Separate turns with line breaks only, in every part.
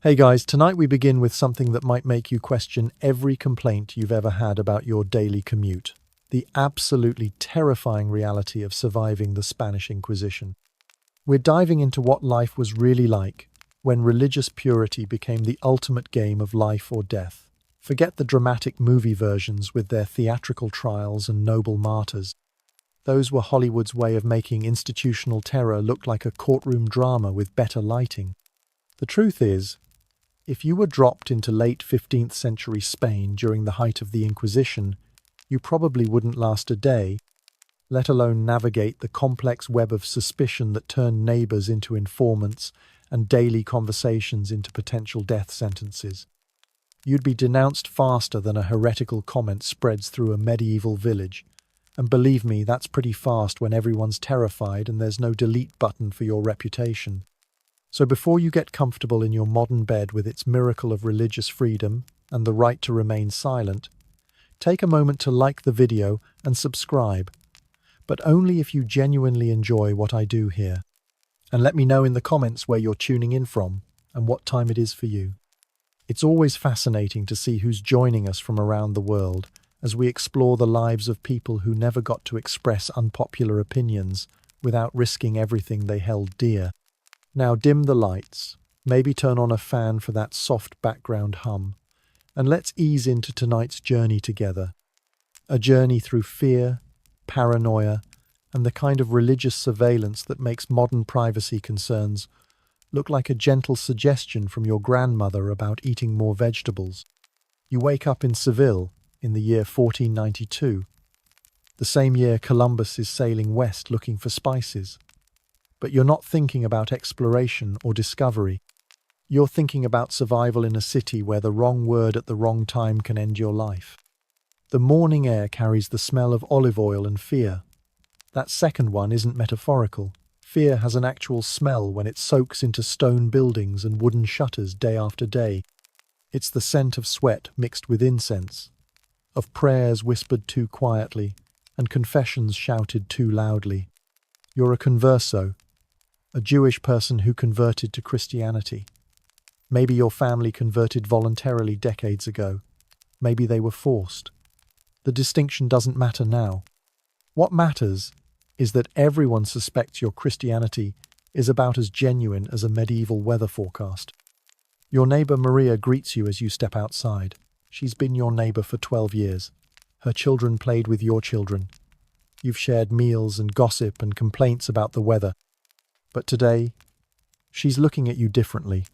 Hey guys, tonight we begin with something that might make you question every complaint you've ever had about your daily commute. The absolutely terrifying reality of surviving the Spanish Inquisition. We're diving into what life was really like when religious purity became the ultimate game of life or death. Forget the dramatic movie versions with their theatrical trials and noble martyrs. Those were Hollywood's way of making institutional terror look like a courtroom drama with better lighting. The truth is, if you were dropped into late 15th century Spain during the height of the Inquisition, you probably wouldn't last a day, let alone navigate the complex web of suspicion that turned neighbors into informants and daily conversations into potential death sentences. You'd be denounced faster than a heretical comment spreads through a medieval village. And believe me, that's pretty fast when everyone's terrified and there's no delete button for your reputation. So before you get comfortable in your modern bed with its miracle of religious freedom and the right to remain silent, take a moment to like the video and subscribe, but only if you genuinely enjoy what I do here. And let me know in the comments where you're tuning in from and what time it is for you. It's always fascinating to see who's joining us from around the world as we explore the lives of people who never got to express unpopular opinions without risking everything they held dear. Now dim the lights, maybe turn on a fan for that soft background hum, and let's ease into tonight's journey together. A journey through fear, paranoia, and the kind of religious surveillance that makes modern privacy concerns look like a gentle suggestion from your grandmother about eating more vegetables. You wake up in Seville in the year 1492, the same year Columbus is sailing west looking for spices. But you're not thinking about exploration or discovery. You're thinking about survival in a city where the wrong word at the wrong time can end your life. The morning air carries the smell of olive oil and fear. That second one isn't metaphorical. Fear has an actual smell when it soaks into stone buildings and wooden shutters day after day. It's the scent of sweat mixed with incense, of prayers whispered too quietly and confessions shouted too loudly. You're a converso, a Jewish person who converted to Christianity. Maybe your family converted voluntarily decades ago. Maybe they were forced. The distinction doesn't matter now. What matters is that everyone suspects your Christianity is about as genuine as a medieval weather forecast. Your neighbor Maria greets you as you step outside. She's been your neighbor for 12 years. Her children played with your children. You've shared meals and gossip and complaints about the weather. But today, she's looking at you differently.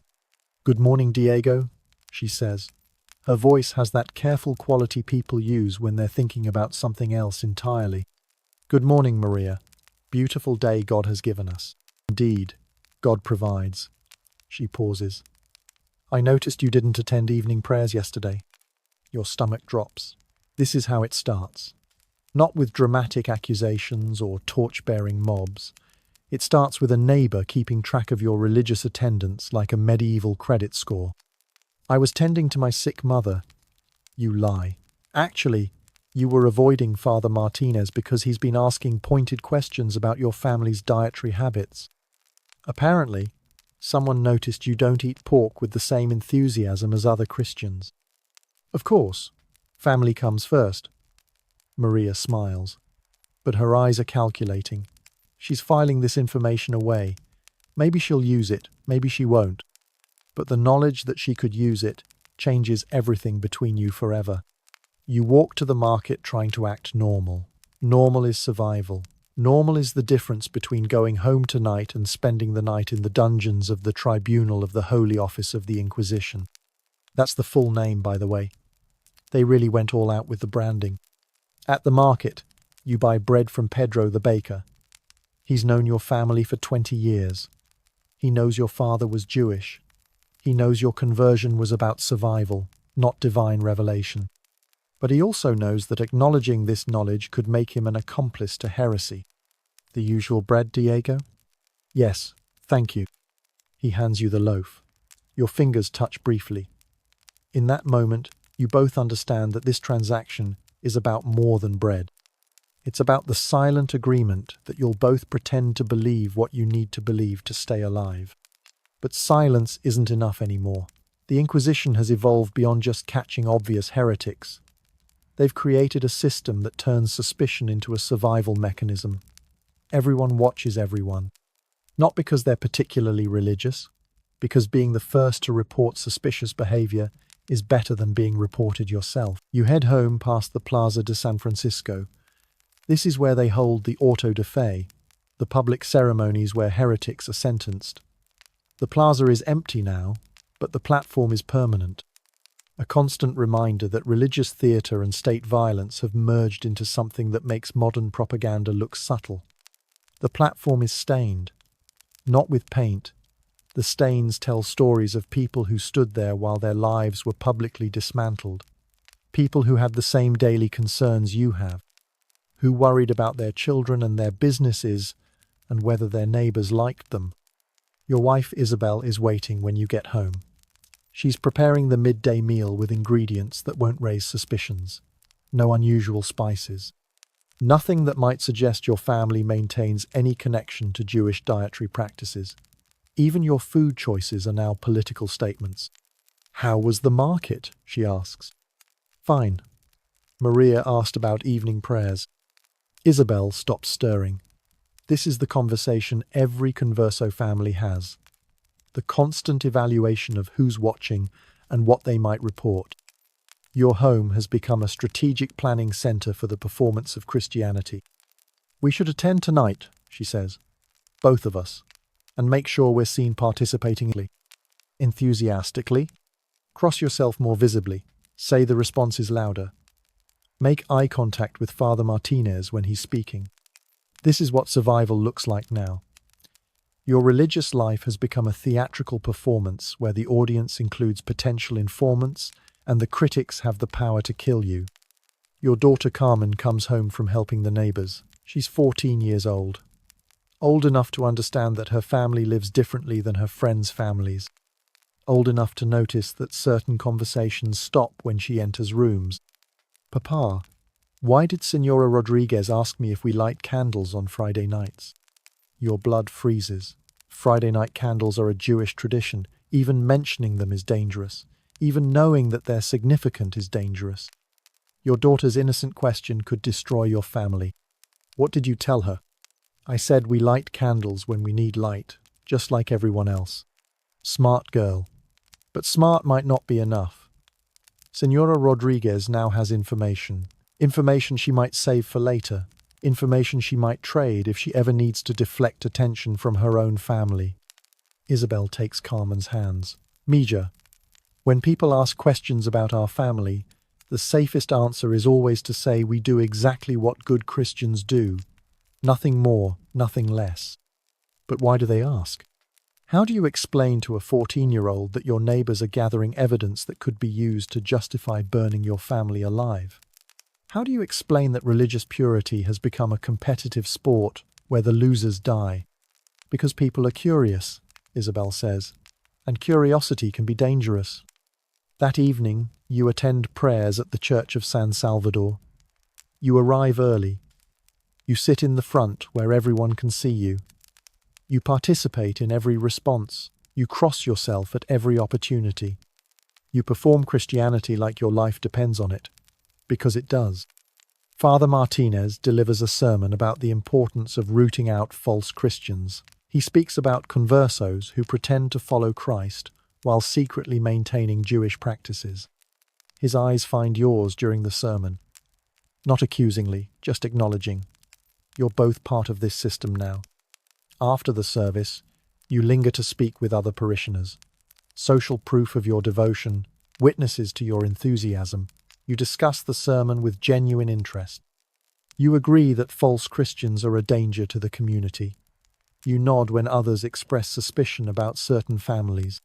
"Good morning, Diego," she says. Her voice has that careful quality people use when they're thinking about something else entirely. "Good morning, Maria. Beautiful day God has given us." "Indeed, God provides." She pauses. "I noticed you didn't attend evening prayers yesterday." Your stomach drops. This is how it starts. Not with dramatic accusations or torch-bearing mobs. It starts with a neighbor keeping track of your religious attendance like a medieval credit score. "I was tending to my sick mother." You lie. Actually, you were avoiding Father Martinez because he's been asking pointed questions about your family's dietary habits. Apparently, someone noticed you don't eat pork with the same enthusiasm as other Christians. Of course, family comes first. Maria smiles, but her eyes are calculating. She's filing this information away. Maybe she'll use it, maybe she won't. But the knowledge that she could use it changes everything between you forever. You walk to the market trying to act normal. Normal is survival. Normal is the difference between going home tonight and spending the night in the dungeons of the tribunal of the Holy Office of the Inquisition. That's the full name, by the way. They really went all out with the branding. At the market, you buy bread from Pedro the baker. He's known your family for 20 years. He knows your father was Jewish. He knows your conversion was about survival, not divine revelation. But he also knows that acknowledging this knowledge could make him an accomplice to heresy. "The usual bread, Diego?" "Yes, thank you." He hands you the loaf. Your fingers touch briefly. In that moment, you both understand that this transaction is about more than bread. It's about the silent agreement that you'll both pretend to believe what you need to believe to stay alive. But silence isn't enough anymore. The Inquisition has evolved beyond just catching obvious heretics. They've created a system that turns suspicion into a survival mechanism. Everyone watches everyone. Not because they're particularly religious, because being the first to report suspicious behavior is better than being reported yourself. You head home past the Plaza de San Francisco. This is where they hold the auto de fe, the public ceremonies where heretics are sentenced. The plaza is empty now, but the platform is permanent. A constant reminder that religious theatre and state violence have merged into something that makes modern propaganda look subtle. The platform is stained, not with paint. The stains tell stories of people who stood there while their lives were publicly dismantled. People who had the same daily concerns you have, who worried about their children and their businesses and whether their neighbours liked them. Your wife Isabel is waiting when you get home. She's preparing the midday meal with ingredients that won't raise suspicions. No unusual spices. Nothing that might suggest your family maintains any connection to Jewish dietary practices. Even your food choices are now political statements. "How was the market?" she asks. "Fine." Maria asked about evening prayers. Isabel stops stirring. This is the conversation every Converso family has. The constant evaluation of who's watching and what they might report. Your home has become a strategic planning center for the performance of Christianity. "We should attend tonight," she says. "Both of us. And make sure we're seen participating enthusiastically. Cross yourself more visibly. Say the responses louder. Make eye contact with Father Martinez when he's speaking." This is what survival looks like now. Your religious life has become a theatrical performance where the audience includes potential informants and the critics have the power to kill you. Your daughter Carmen comes home from helping the neighbors. She's 14 years old. Old enough to understand that her family lives differently than her friends' families. Old enough to notice that certain conversations stop when she enters rooms. "Papa, why did Senora Rodriguez ask me if we light candles on Friday nights?" Your blood freezes. Friday night candles are a Jewish tradition. Even mentioning them is dangerous. Even knowing that they're significant is dangerous. Your daughter's innocent question could destroy your family. What did you tell her? "I said we light candles when we need light, just like everyone else." Smart girl. But smart might not be enough. Senora Rodriguez now has information. Information she might save for later. Information she might trade if she ever needs to deflect attention from her own family. Isabel takes Carmen's hands. "Mija, when people ask questions about our family, the safest answer is always to say we do exactly what good Christians do. Nothing more, nothing less." But why do they ask? How do you explain to a 14-year-old that your neighbors are gathering evidence that could be used to justify burning your family alive? How do you explain that religious purity has become a competitive sport where the losers die? Because people are curious, Isabel says, and curiosity can be dangerous. That evening, you attend prayers at the Church of San Salvador. You arrive early. You sit in the front where everyone can see you. You participate in every response. You cross yourself at every opportunity. You perform Christianity like your life depends on it, because it does. Father Martinez delivers a sermon about the importance of rooting out false Christians. He speaks about conversos who pretend to follow Christ while secretly maintaining Jewish practices. His eyes find yours during the sermon. Not accusingly, just acknowledging. You're both part of this system now. After the service, you linger to speak with other parishioners. Social proof of your devotion, witnesses to your enthusiasm. You discuss the sermon with genuine interest. You agree that false Christians are a danger to the community. You nod when others express suspicion about certain families.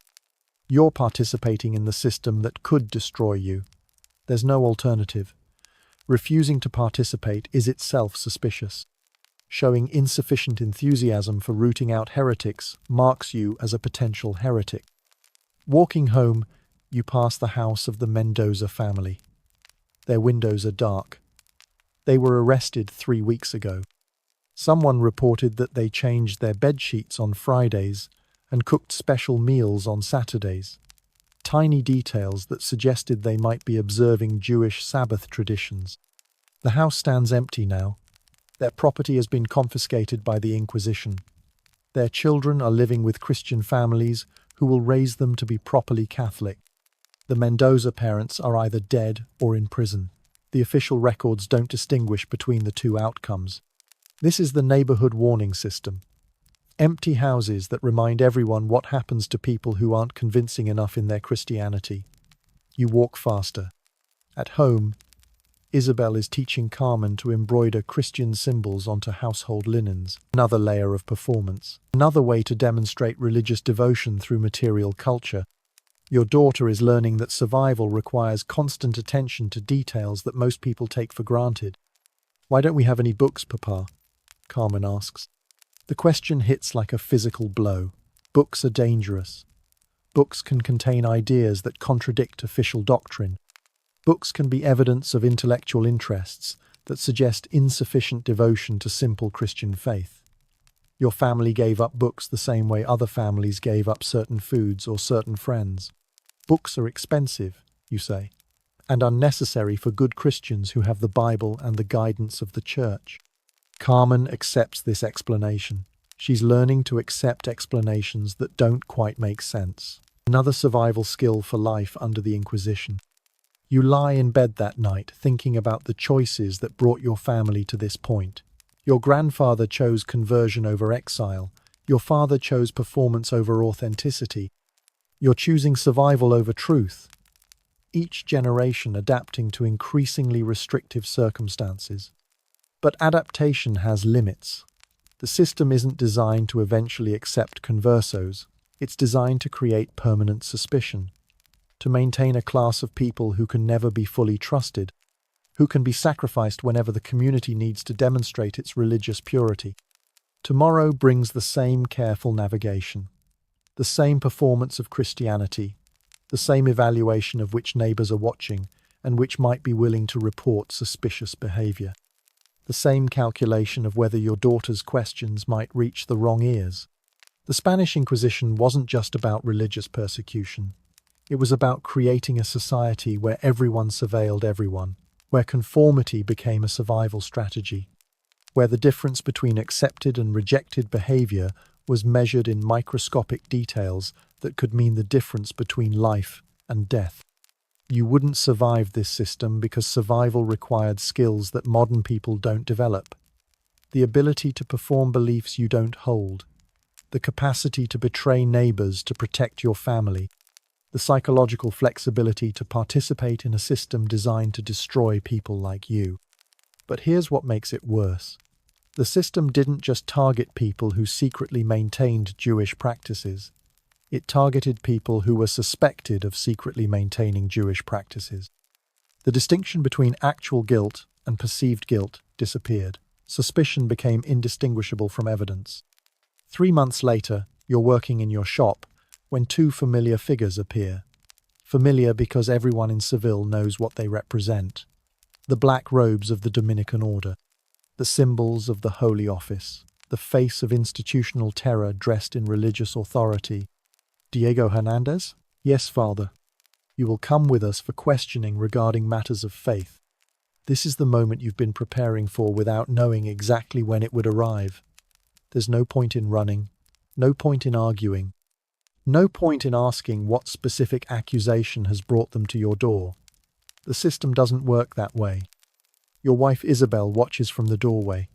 You're participating in the system that could destroy you. There's no alternative. Refusing to participate is itself suspicious. Showing insufficient enthusiasm for rooting out heretics marks you as a potential heretic. Walking home, you pass the house of the Mendoza family. Their windows are dark. They were arrested 3 weeks ago. Someone reported that they changed their bed sheets on Fridays and cooked special meals on Saturdays. tiny details that suggested they might be observing Jewish Sabbath traditions. The house stands empty now. Their property has been confiscated by the Inquisition. Their children are living with Christian families who will raise them to be properly Catholic. The Mendoza parents are either dead or in prison. The official records don't distinguish between the two outcomes. This is the neighborhood warning system. Empty houses that remind everyone what happens to people who aren't convincing enough in their Christianity. You walk faster. At home, Isabel is teaching Carmen to embroider Christian symbols onto household linens. Another layer of performance. Another way to demonstrate religious devotion through material culture. Your daughter is learning that survival requires constant attention to details that most people take for granted. "Why don't we have any books, Papa?" Carmen asks. The question hits like a physical blow. Books are dangerous. Books can contain ideas that contradict official doctrine. Books can be evidence of intellectual interests that suggest insufficient devotion to simple Christian faith. Your family gave up books the same way other families gave up certain foods or certain friends. Books are expensive, you say, and unnecessary for good Christians who have the Bible and the guidance of the Church. Carmen accepts this explanation. She's learning to accept explanations that don't quite make sense. Another survival skill for life under the Inquisition. You lie in bed that night thinking about the choices that brought your family to this point. Your grandfather chose conversion over exile. Your father chose performance over authenticity. You're choosing survival over truth. Each generation adapting to increasingly restrictive circumstances. But adaptation has limits. The system isn't designed to eventually accept conversos. It's designed to create permanent suspicion, to maintain a class of people who can never be fully trusted, who can be sacrificed whenever the community needs to demonstrate its religious purity. Tomorrow brings the same careful navigation, the same performance of Christianity, the same evaluation of which neighbors are watching and which might be willing to report suspicious behavior. The same calculation of whether your daughter's questions might reach the wrong ears. The Spanish Inquisition wasn't just about religious persecution. It was about creating a society where everyone surveilled everyone, where conformity became a survival strategy, where the difference between accepted and rejected behavior was measured in microscopic details that could mean the difference between life and death. You wouldn't survive this system because survival required skills that modern people don't develop. The ability to perform beliefs you don't hold, the capacity to betray neighbors to protect your family, the psychological flexibility to participate in a system designed to destroy people like you. But here's what makes it worse. The system didn't just target people who secretly maintained Jewish practices. It targeted people who were suspected of secretly maintaining Jewish practices. The distinction between actual guilt and perceived guilt disappeared. Suspicion became indistinguishable from evidence. 3 months later, you're working in your shop when two familiar figures appear. Familiar because everyone in Seville knows what they represent. The black robes of the Dominican order, the symbols of the Holy Office, the face of institutional terror dressed in religious authority. Diego Hernandez? Yes, Father. You will come with us for questioning regarding matters of faith. This is the moment you've been preparing for without knowing exactly when it would arrive. There's no point in running, no point in arguing, no point in asking what specific accusation has brought them to your door. The system doesn't work that way. Your wife Isabel watches from the doorway.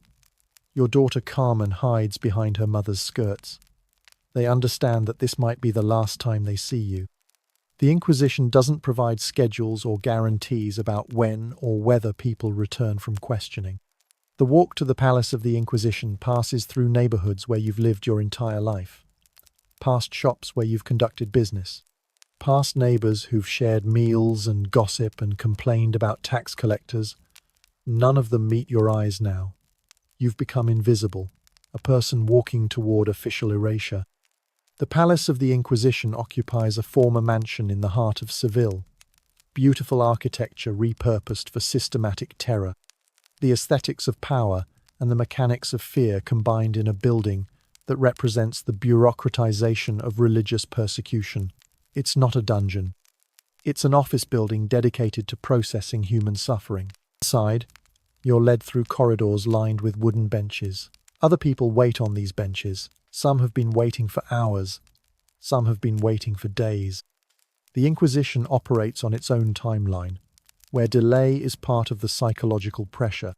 Your daughter Carmen hides behind her mother's skirts. They understand that this might be the last time they see you. The Inquisition doesn't provide schedules or guarantees about when or whether people return from questioning. The walk to the Palace of the Inquisition passes through neighborhoods where you've lived your entire life, past shops where you've conducted business, past neighbors who've shared meals and gossip and complained about tax collectors. None of them meet your eyes now. You've become invisible, a person walking toward official erasure. The Palace of the Inquisition occupies a former mansion in the heart of Seville. Beautiful architecture repurposed for systematic terror. The aesthetics of power and the mechanics of fear combined in a building that represents the bureaucratization of religious persecution. It's not a dungeon. It's an office building dedicated to processing human suffering. Inside, you're led through corridors lined with wooden benches. Other people wait on these benches. Some have been waiting for hours. Some have been waiting for days. The Inquisition operates on its own timeline, where delay is part of the psychological pressure.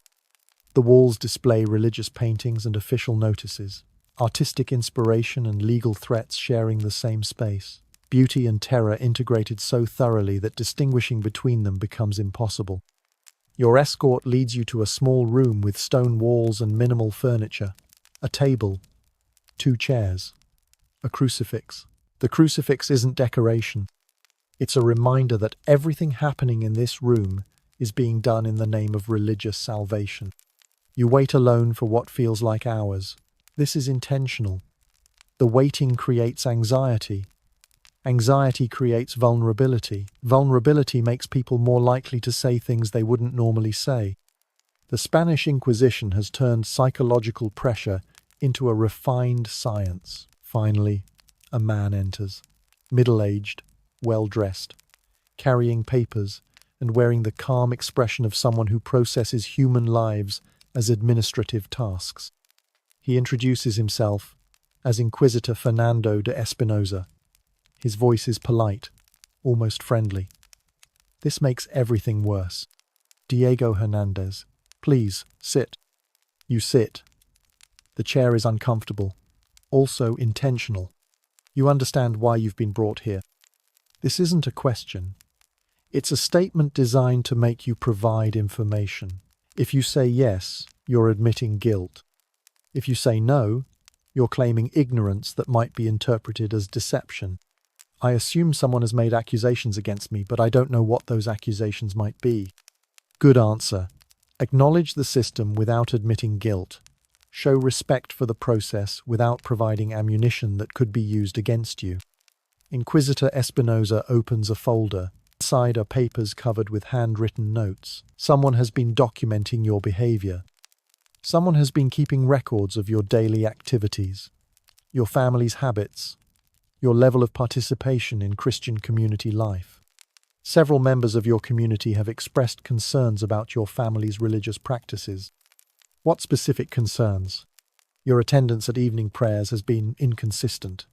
The walls display religious paintings and official notices, artistic inspiration and legal threats sharing the same space. Beauty and terror integrated so thoroughly that distinguishing between them becomes impossible. Your escort leads you to a small room with stone walls and minimal furniture, a table, 2 chairs, a crucifix. The crucifix isn't decoration. It's a reminder that everything happening in this room is being done in the name of religious salvation. You wait alone for what feels like hours. This is intentional. The waiting creates anxiety. Anxiety creates vulnerability. Vulnerability makes people more likely to say things they wouldn't normally say. The Spanish Inquisition has turned psychological pressure into a refined science. Finally, a man enters, middle-aged, well-dressed, carrying papers and wearing the calm expression of someone who processes human lives as administrative tasks. He introduces himself as Inquisitor Fernando de Espinosa. His voice is polite, almost friendly. This makes everything worse. Diego Hernandez, please, sit. You sit. The chair is uncomfortable, also intentional. You understand why you've been brought here. This isn't a question. It's a statement designed to make you provide information. If you say yes, you're admitting guilt. If you say no, you're claiming ignorance that might be interpreted as deception. I assume someone has made accusations against me, but I don't know what those accusations might be. Good answer. Acknowledge the system without admitting guilt. Show respect for the process without providing ammunition that could be used against you. Inquisitor Espinosa opens a folder. Inside are papers covered with handwritten notes. Someone has been documenting your behavior. Someone has been keeping records of your daily activities, your family's habits, your level of participation in Christian community life. Several members of your community have expressed concerns about your family's religious practices. What specific concerns? Your attendance at evening prayers has been inconsistent.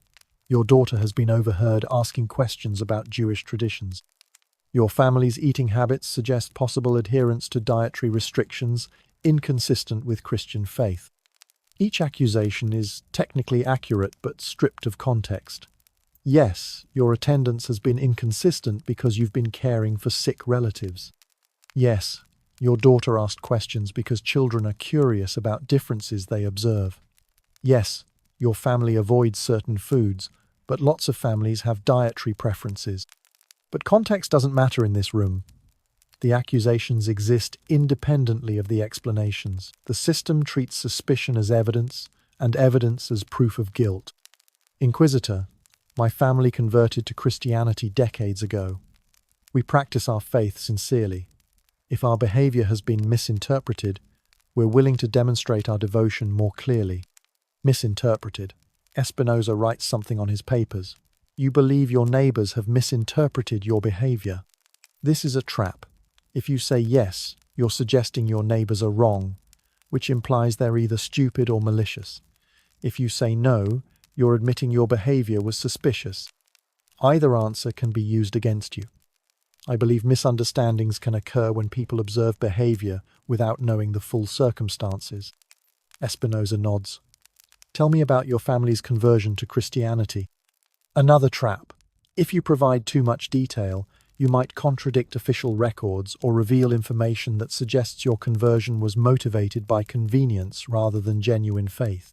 Your daughter has been overheard asking questions about Jewish traditions. Your family's eating habits suggest possible adherence to dietary restrictions inconsistent with Christian faith. Each accusation is technically accurate but stripped of context. Yes, your attendance has been inconsistent because you've been caring for sick relatives. Yes, your daughter asked questions because children are curious about differences they observe. Yes, your family avoids certain foods, but lots of families have dietary preferences. But context doesn't matter in this room. The accusations exist independently of the explanations. The system treats suspicion as evidence, and evidence as proof of guilt. Inquisitor, my family converted to Christianity decades ago. We practice our faith sincerely. If our behavior has been misinterpreted, we're willing to demonstrate our devotion more clearly. Misinterpreted. Espinosa writes something on his papers. You believe your neighbors have misinterpreted your behavior. This is a trap. If you say yes, you're suggesting your neighbors are wrong, which implies they're either stupid or malicious. If you say no, you're admitting your behavior was suspicious. Either answer can be used against you. I believe misunderstandings can occur when people observe behavior without knowing the full circumstances. Espinosa nods. Tell me about your family's conversion to Christianity. Another trap. If you provide too much detail, you might contradict official records or reveal information that suggests your conversion was motivated by convenience rather than genuine faith.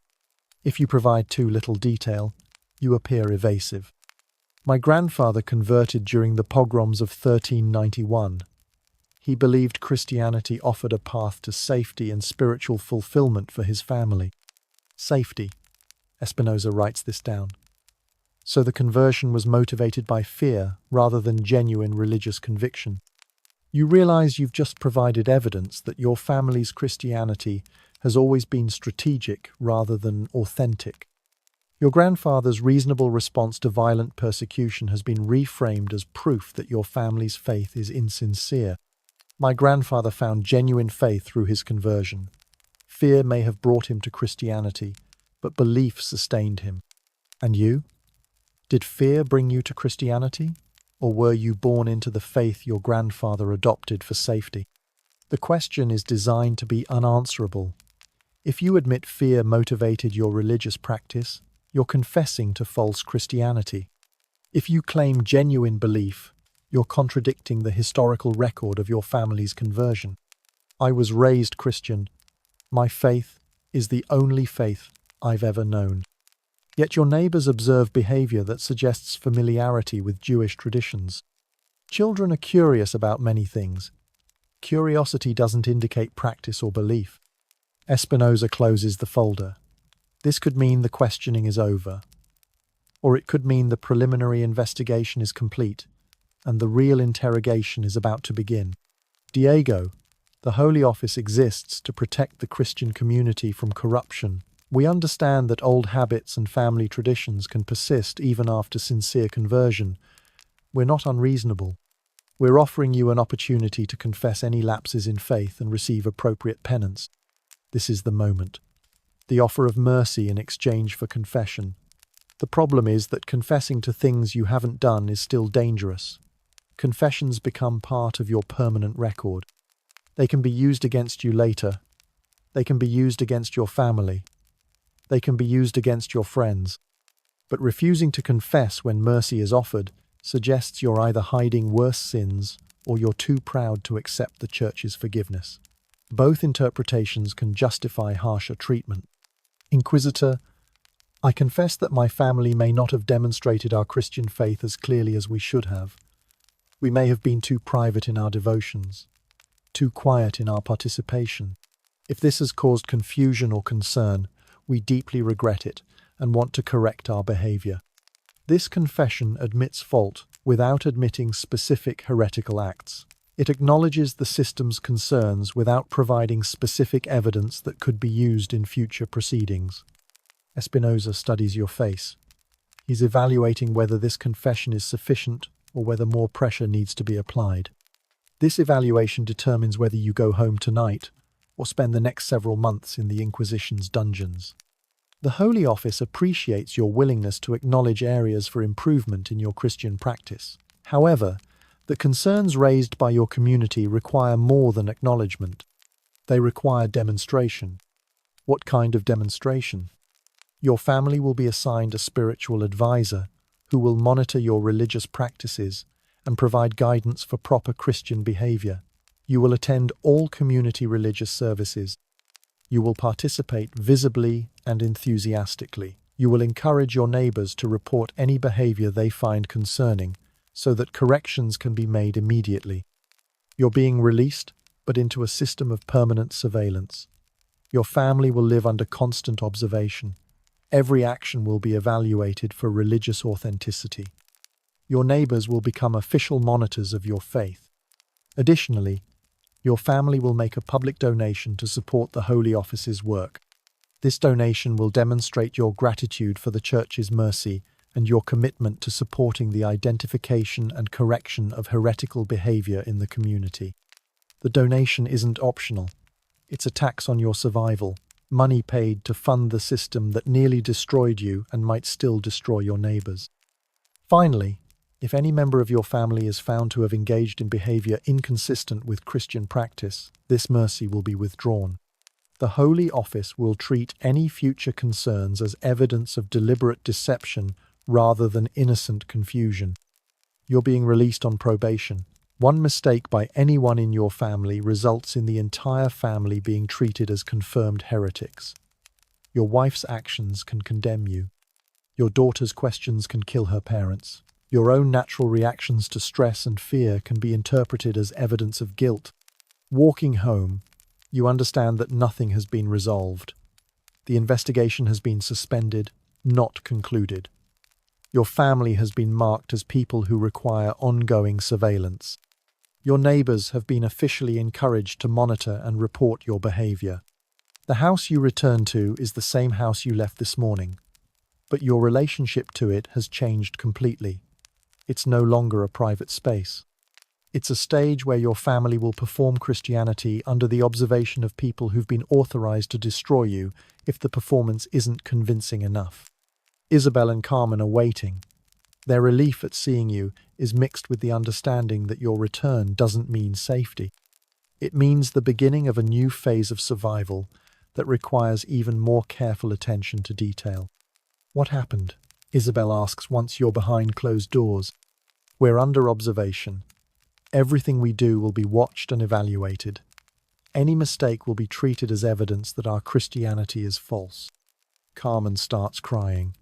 If you provide too little detail, you appear evasive. My grandfather converted during the pogroms of 1391. He believed Christianity offered a path to safety and spiritual fulfillment for his family. Safety. Espinosa writes this down. So the conversion was motivated by fear rather than genuine religious conviction. You realize you've just provided evidence that your family's Christianity has always been strategic rather than authentic. Your grandfather's reasonable response to violent persecution has been reframed as proof that your family's faith is insincere. My grandfather found genuine faith through his conversion. Fear may have brought him to Christianity, but belief sustained him. And you? Did fear bring you to Christianity? Or were you born into the faith your grandfather adopted for safety? The question is designed to be unanswerable. If you admit fear motivated your religious practice, you're confessing to false Christianity. If you claim genuine belief, you're contradicting the historical record of your family's conversion. I was raised Christian. My faith is the only faith I've ever known. Yet your neighbors observe behavior that suggests familiarity with Jewish traditions. Children are curious about many things. Curiosity doesn't indicate practice or belief. Espinosa closes the folder. This could mean the questioning is over. Or it could mean the preliminary investigation is complete, and the real interrogation is about to begin. Diego, the Holy Office exists to protect the Christian community from corruption. We understand that old habits and family traditions can persist even after sincere conversion. We're not unreasonable. We're offering you an opportunity to confess any lapses in faith and receive appropriate penance. This is the moment. The offer of mercy in exchange for confession. The problem is that confessing to things you haven't done is still dangerous. Confessions become part of your permanent record. They can be used against you later. They can be used against your family. They can be used against your friends. But refusing to confess when mercy is offered suggests you're either hiding worse sins or you're too proud to accept the Church's forgiveness. Both interpretations can justify harsher treatment. Inquisitor, I confess that my family may not have demonstrated our Christian faith as clearly as we should have. We may have been too private in our devotions, too quiet in our participation. If this has caused confusion or concern, we deeply regret it and want to correct our behavior. This confession admits fault without admitting specific heretical acts. It acknowledges the system's concerns without providing specific evidence that could be used in future proceedings. Espinosa studies your face. He's evaluating whether this confession is sufficient or whether more pressure needs to be applied. This evaluation determines whether you go home tonight or spend the next several months in the Inquisition's dungeons. The Holy Office appreciates your willingness to acknowledge areas for improvement in your Christian practice. However, the concerns raised by your community require more than acknowledgement. They require demonstration. What kind of demonstration? Your family will be assigned a spiritual advisor who will monitor your religious practices and provide guidance for proper Christian behavior. You will attend all community religious services. You will participate visibly and enthusiastically. You will encourage your neighbors to report any behavior they find concerning so that corrections can be made immediately. You're being released, but into a system of permanent surveillance. Your family will live under constant observation. Every action will be evaluated for religious authenticity. Your neighbors will become official monitors of your faith. Additionally, your family will make a public donation to support the Holy Office's work. This donation will demonstrate your gratitude for the Church's mercy and your commitment to supporting the identification and correction of heretical behavior in the community. The donation isn't optional. It's a tax on your survival, money paid to fund the system that nearly destroyed you and might still destroy your neighbors. Finally, if any member of your family is found to have engaged in behavior inconsistent with Christian practice, this mercy will be withdrawn. The Holy Office will treat any future concerns as evidence of deliberate deception rather than innocent confusion. You're being released on probation. One mistake by anyone in your family results in the entire family being treated as confirmed heretics. Your wife's actions can condemn you. Your daughter's questions can kill her parents. Your own natural reactions to stress and fear can be interpreted as evidence of guilt. Walking home, you understand that nothing has been resolved. The investigation has been suspended, not concluded. Your family has been marked as people who require ongoing surveillance. Your neighbors have been officially encouraged to monitor and report your behavior. The house you return to is the same house you left this morning. But your relationship to it has changed completely. It's no longer a private space. It's a stage where your family will perform Christianity under the observation of people who've been authorized to destroy you if the performance isn't convincing enough. Isabel and Carmen are waiting. Their relief at seeing you is mixed with the understanding that your return doesn't mean safety. It means the beginning of a new phase of survival that requires even more careful attention to detail. What happened? Isabel asks once you're behind closed doors. We're under observation. Everything we do will be watched and evaluated. Any mistake will be treated as evidence that our Christianity is false. Carmen starts crying.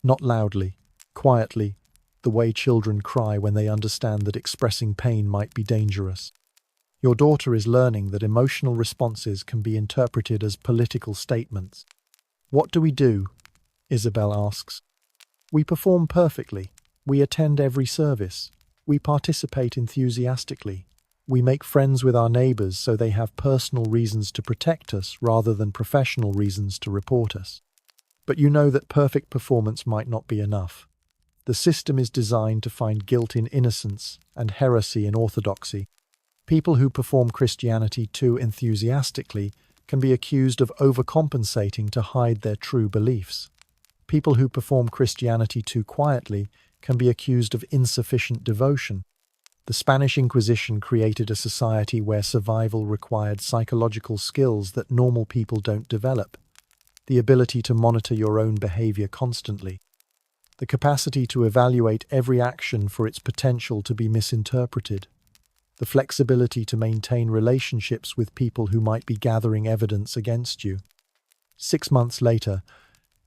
Not loudly, quietly, the way children cry when they understand that expressing pain might be dangerous. Your daughter is learning that emotional responses can be interpreted as political statements. What do we do? Isabel asks. We perform perfectly. We attend every service. We participate enthusiastically. We make friends with our neighbors so they have personal reasons to protect us rather than professional reasons to report us. But you know that perfect performance might not be enough. The system is designed to find guilt in innocence and heresy in orthodoxy. People who perform Christianity too enthusiastically can be accused of overcompensating to hide their true beliefs. People who perform Christianity too quietly can be accused of insufficient devotion. The Spanish Inquisition created a society where survival required psychological skills that normal people don't develop. The ability to monitor your own behavior constantly. The capacity to evaluate every action for its potential to be misinterpreted. The flexibility to maintain relationships with people who might be gathering evidence against you. 6 months later,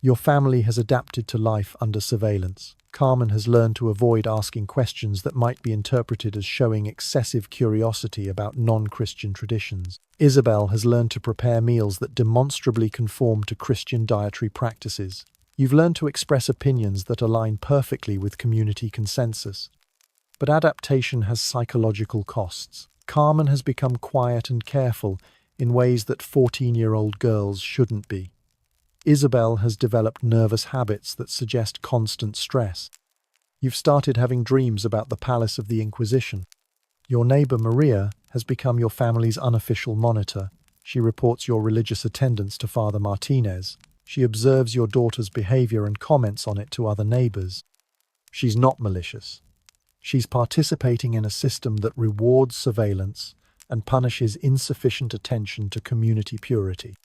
your family has adapted to life under surveillance. Carmen has learned to avoid asking questions that might be interpreted as showing excessive curiosity about non-Christian traditions. Isabel has learned to prepare meals that demonstrably conform to Christian dietary practices. You've learned to express opinions that align perfectly with community consensus. But adaptation has psychological costs. Carmen has become quiet and careful in ways that 14-year-old girls shouldn't be. Isabel has developed nervous habits that suggest constant stress. You've started having dreams about the palace of the Inquisition. Your neighbor Maria has become your family's unofficial monitor. She reports your religious attendance to Father Martinez. She observes your daughter's behavior and comments on it to other neighbors. She's not malicious. She's participating in a system that rewards surveillance and punishes insufficient attention to community purity.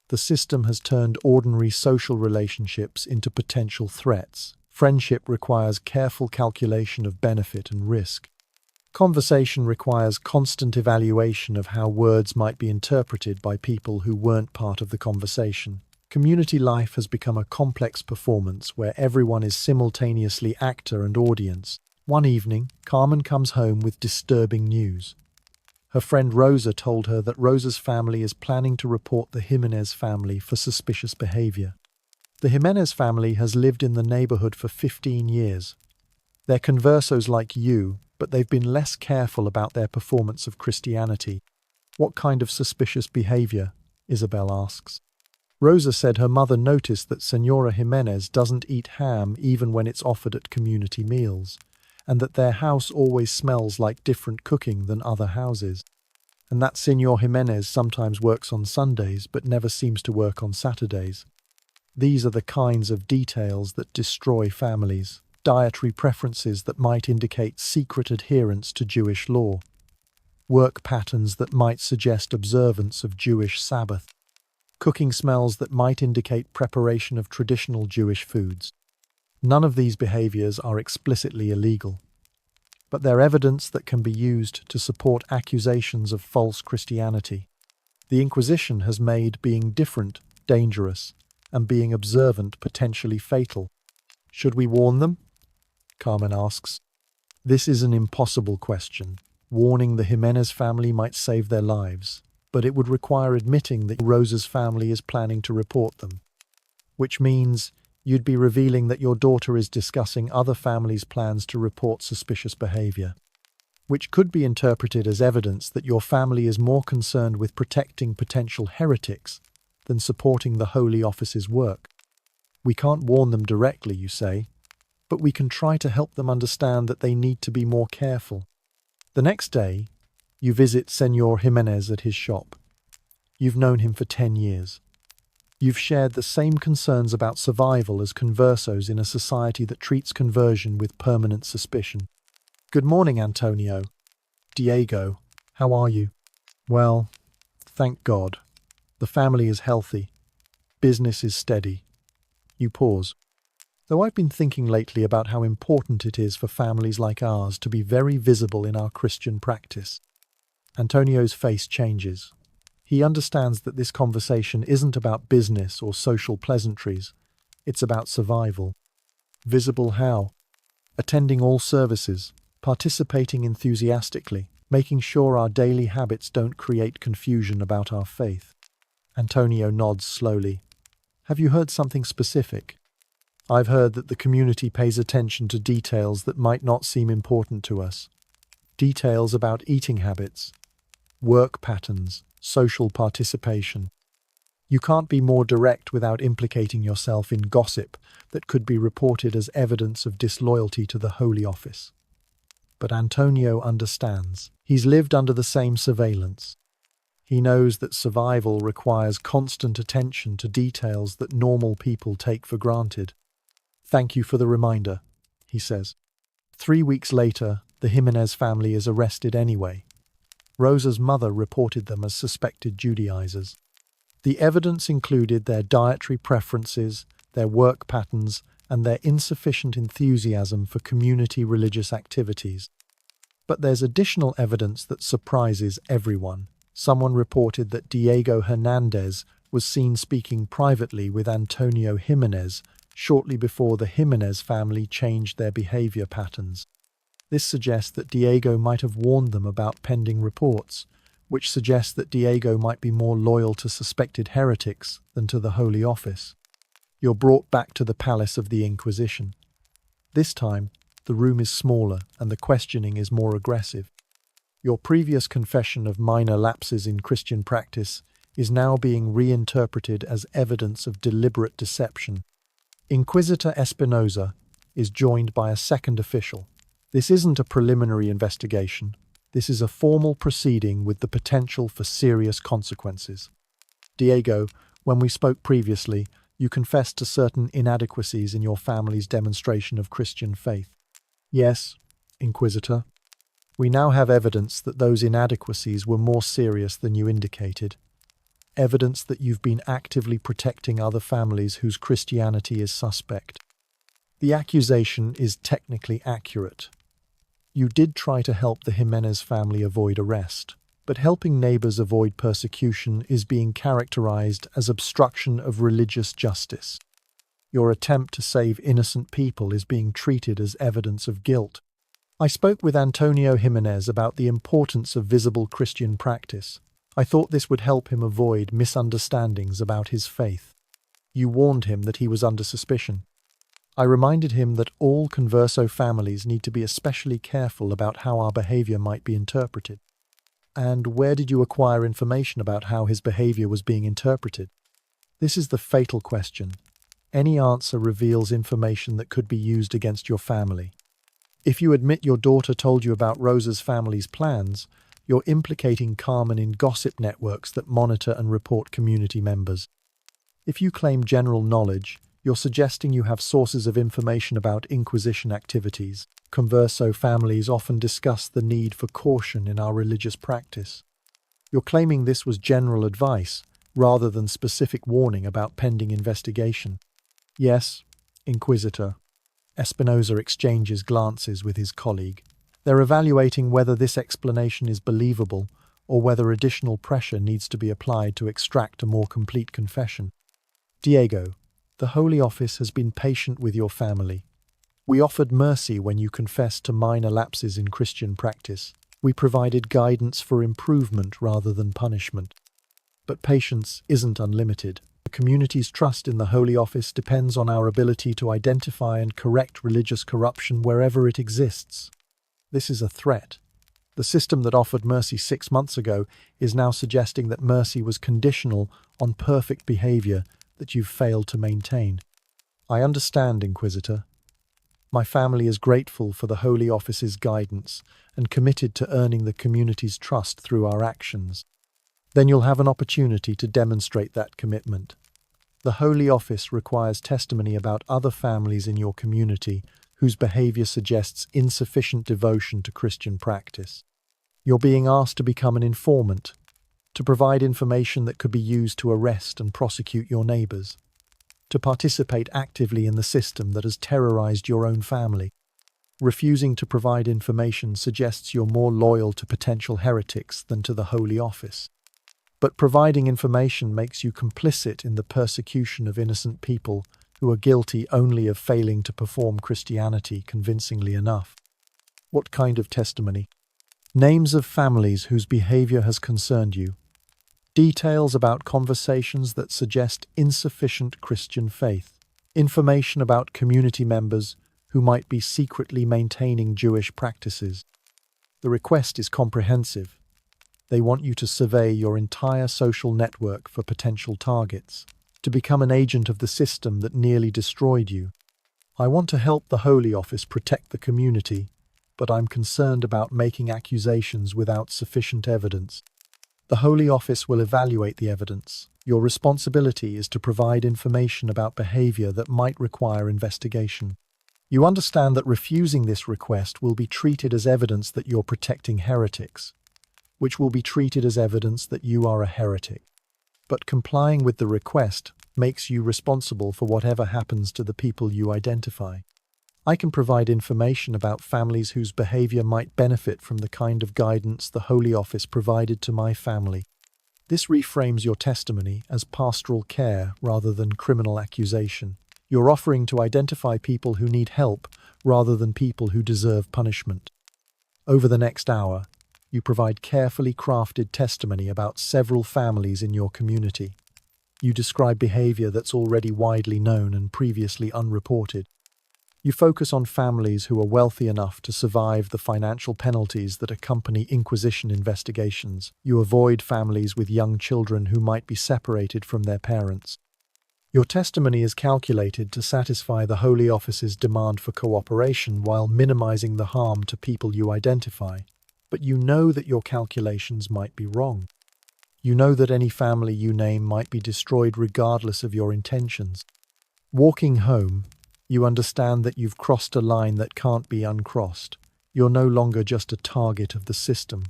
The system has turned ordinary social relationships into potential threats. Friendship requires careful calculation of benefit and risk. Conversation requires constant evaluation of how words might be interpreted by people who weren't part of the conversation. Community life has become a complex performance where everyone is simultaneously actor and audience. One evening, Carmen comes home with disturbing news. Her friend Rosa told her that Rosa's family is planning to report the Jimenez family for suspicious behavior. The Jimenez family has lived in the neighborhood for 15 years. They're conversos like you, but they've been less careful about their performance of Christianity. What kind of suspicious behavior? Isabel asks. Rosa said her mother noticed that Senora Jimenez doesn't eat ham even when it's offered at community meals, and that their house always smells like different cooking than other houses, and that Senor Jimenez sometimes works on Sundays but never seems to work on Saturdays. These are the kinds of details that destroy families, dietary preferences that might indicate secret adherence to Jewish law, work patterns that might suggest observance of Jewish Sabbath, cooking smells that might indicate preparation of traditional Jewish foods. None of these behaviors are explicitly illegal, but they're evidence that can be used to support accusations of false Christianity. The Inquisition has made being different dangerous and being observant potentially fatal. Should we warn them? Carmen asks. This is an impossible question. Warning the Jimenez family might save their lives, but it would require admitting that Rosa's family is planning to report them, which means you'd be revealing that your daughter is discussing other families' plans to report suspicious behavior, which could be interpreted as evidence that your family is more concerned with protecting potential heretics than supporting the Holy Office's work. We can't warn them directly, you say, but we can try to help them understand that they need to be more careful. The next day, you visit Senor Jimenez at his shop. You've known him for 10 years. You've shared the same concerns about survival as conversos in a society that treats conversion with permanent suspicion. Good morning, Antonio. Diego, how are you? Well, thank God. The family is healthy. Business is steady. You pause. Though I've been thinking lately about how important it is for families like ours to be very visible in our Christian practice. Antonio's face changes. He understands that this conversation isn't about business or social pleasantries. It's about survival. Visible how? Attending all services, participating enthusiastically, making sure our daily habits don't create confusion about our faith. Antonio nods slowly. Have you heard something specific? I've heard that the community pays attention to details that might not seem important to us. Details about eating habits, work patterns, social participation. You can't be more direct without implicating yourself in gossip that could be reported as evidence of disloyalty to the Holy Office. But Antonio understands. He's lived under the same surveillance. He knows that survival requires constant attention to details that normal people take for granted. Thank you for the reminder, he says. 3 weeks later, the Jimenez family is arrested anyway. Rosa's mother reported them as suspected Judaizers. The evidence included their dietary preferences, their work patterns, and their insufficient enthusiasm for community religious activities. But there's additional evidence that surprises everyone. Someone reported that Diego Hernandez was seen speaking privately with Antonio Jimenez shortly before the Jimenez family changed their behavior patterns. This suggests that Diego might have warned them about pending reports, which suggests that Diego might be more loyal to suspected heretics than to the Holy Office. You're brought back to the palace of the Inquisition. This time, the room is smaller and the questioning is more aggressive. Your previous confession of minor lapses in Christian practice is now being reinterpreted as evidence of deliberate deception. Inquisitor Espinosa is joined by a second official. This isn't a preliminary investigation. This is a formal proceeding with the potential for serious consequences. Diego, when we spoke previously, you confessed to certain inadequacies in your family's demonstration of Christian faith. Yes, Inquisitor. We now have evidence that those inadequacies were more serious than you indicated. Evidence that you've been actively protecting other families whose Christianity is suspect. The accusation is technically accurate. You did try to help the Jimenez family avoid arrest, but helping neighbors avoid persecution is being characterized as obstruction of religious justice. Your attempt to save innocent people is being treated as evidence of guilt. I spoke with Antonio Jimenez about the importance of visible Christian practice. I thought this would help him avoid misunderstandings about his faith. You warned him that he was under suspicion. I reminded him that all converso families need to be especially careful about how our behavior might be interpreted. And where did you acquire information about how his behavior was being interpreted? This is the fatal question. Any answer reveals information that could be used against your family. If you admit your daughter told you about Rosa's family's plans, you're implicating Carmen in gossip networks that monitor and report community members. If you claim general knowledge, you're suggesting you have sources of information about Inquisition activities. Converso families often discuss the need for caution in our religious practice. You're claiming this was general advice, rather than specific warning about pending investigation. Yes, Inquisitor. Espinosa exchanges glances with his colleague. They're evaluating whether this explanation is believable or whether additional pressure needs to be applied to extract a more complete confession. Diego, the Holy Office has been patient with your family. We offered mercy when you confessed to minor lapses in Christian practice. We provided guidance for improvement rather than punishment. But patience isn't unlimited. The community's trust in the Holy Office depends on our ability to identify and correct religious corruption wherever it exists. This is a threat. The system that offered mercy 6 months ago is now suggesting that mercy was conditional on perfect behavior that you've failed to maintain. I understand, Inquisitor. My family is grateful for the Holy Office's guidance and committed to earning the community's trust through our actions. Then you'll have an opportunity to demonstrate that commitment. The Holy Office requires testimony about other families in your community whose behavior suggests insufficient devotion to Christian practice. You're being asked to become an informant, to provide information that could be used to arrest and prosecute your neighbors, to participate actively in the system that has terrorized your own family. Refusing to provide information suggests you're more loyal to potential heretics than to the Holy Office. But providing information makes you complicit in the persecution of innocent people who are guilty only of failing to perform Christianity convincingly enough. What kind of testimony? Names of families whose behavior has concerned you. Details about conversations that suggest insufficient Christian faith. Information about community members who might be secretly maintaining Jewish practices. The request is comprehensive. They want you to survey your entire social network for potential targets, to become an agent of the system that nearly destroyed you. I want to help the Holy Office protect the community, but I'm concerned about making accusations without sufficient evidence. The Holy Office will evaluate the evidence. Your responsibility is to provide information about behavior that might require investigation. You understand that refusing this request will be treated as evidence that you're protecting heretics, which will be treated as evidence that you are a heretic. But complying with the request makes you responsible for whatever happens to the people you identify. I can provide information about families whose behavior might benefit from the kind of guidance the Holy Office provided to my family. This reframes your testimony as pastoral care rather than criminal accusation. You're offering to identify people who need help rather than people who deserve punishment. Over the next hour, you provide carefully crafted testimony about several families in your community. You describe behavior that's already widely known and previously unreported. You focus on families who are wealthy enough to survive the financial penalties that accompany Inquisition investigations. You avoid families with young children who might be separated from their parents. Your testimony is calculated to satisfy the Holy Office's demand for cooperation while minimizing the harm to people you identify. But you know that your calculations might be wrong. You know that any family you name might be destroyed regardless of your intentions. Walking home, you understand that you've crossed a line that can't be uncrossed. You're no longer just a target of the system.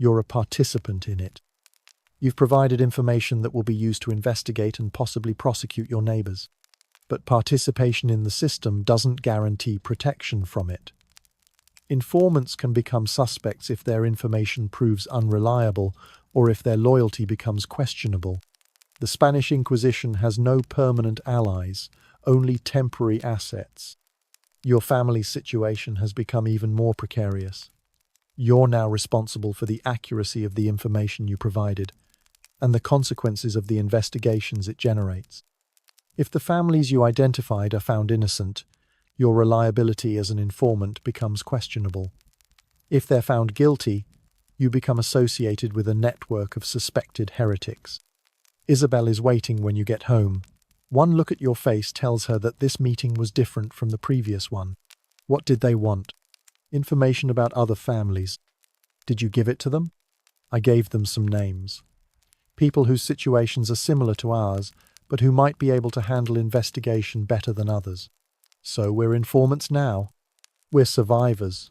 You're a participant in it. You've provided information that will be used to investigate and possibly prosecute your neighbors. But participation in the system doesn't guarantee protection from it. Informants can become suspects if their information proves unreliable or if their loyalty becomes questionable. The Spanish Inquisition has no permanent allies, only temporary assets. Your family's situation has become even more precarious. You're now responsible for the accuracy of the information you provided and the consequences of the investigations it generates. If the families you identified are found innocent, your reliability as an informant becomes questionable. If they're found guilty, you become associated with a network of suspected heretics. Isabel is waiting when you get home. One look at your face tells her that this meeting was different from the previous one. What did they want? Information about other families. Did you give it to them? I gave them some names. People whose situations are similar to ours, but who might be able to handle investigation better than others. So we're informants now. We're survivors.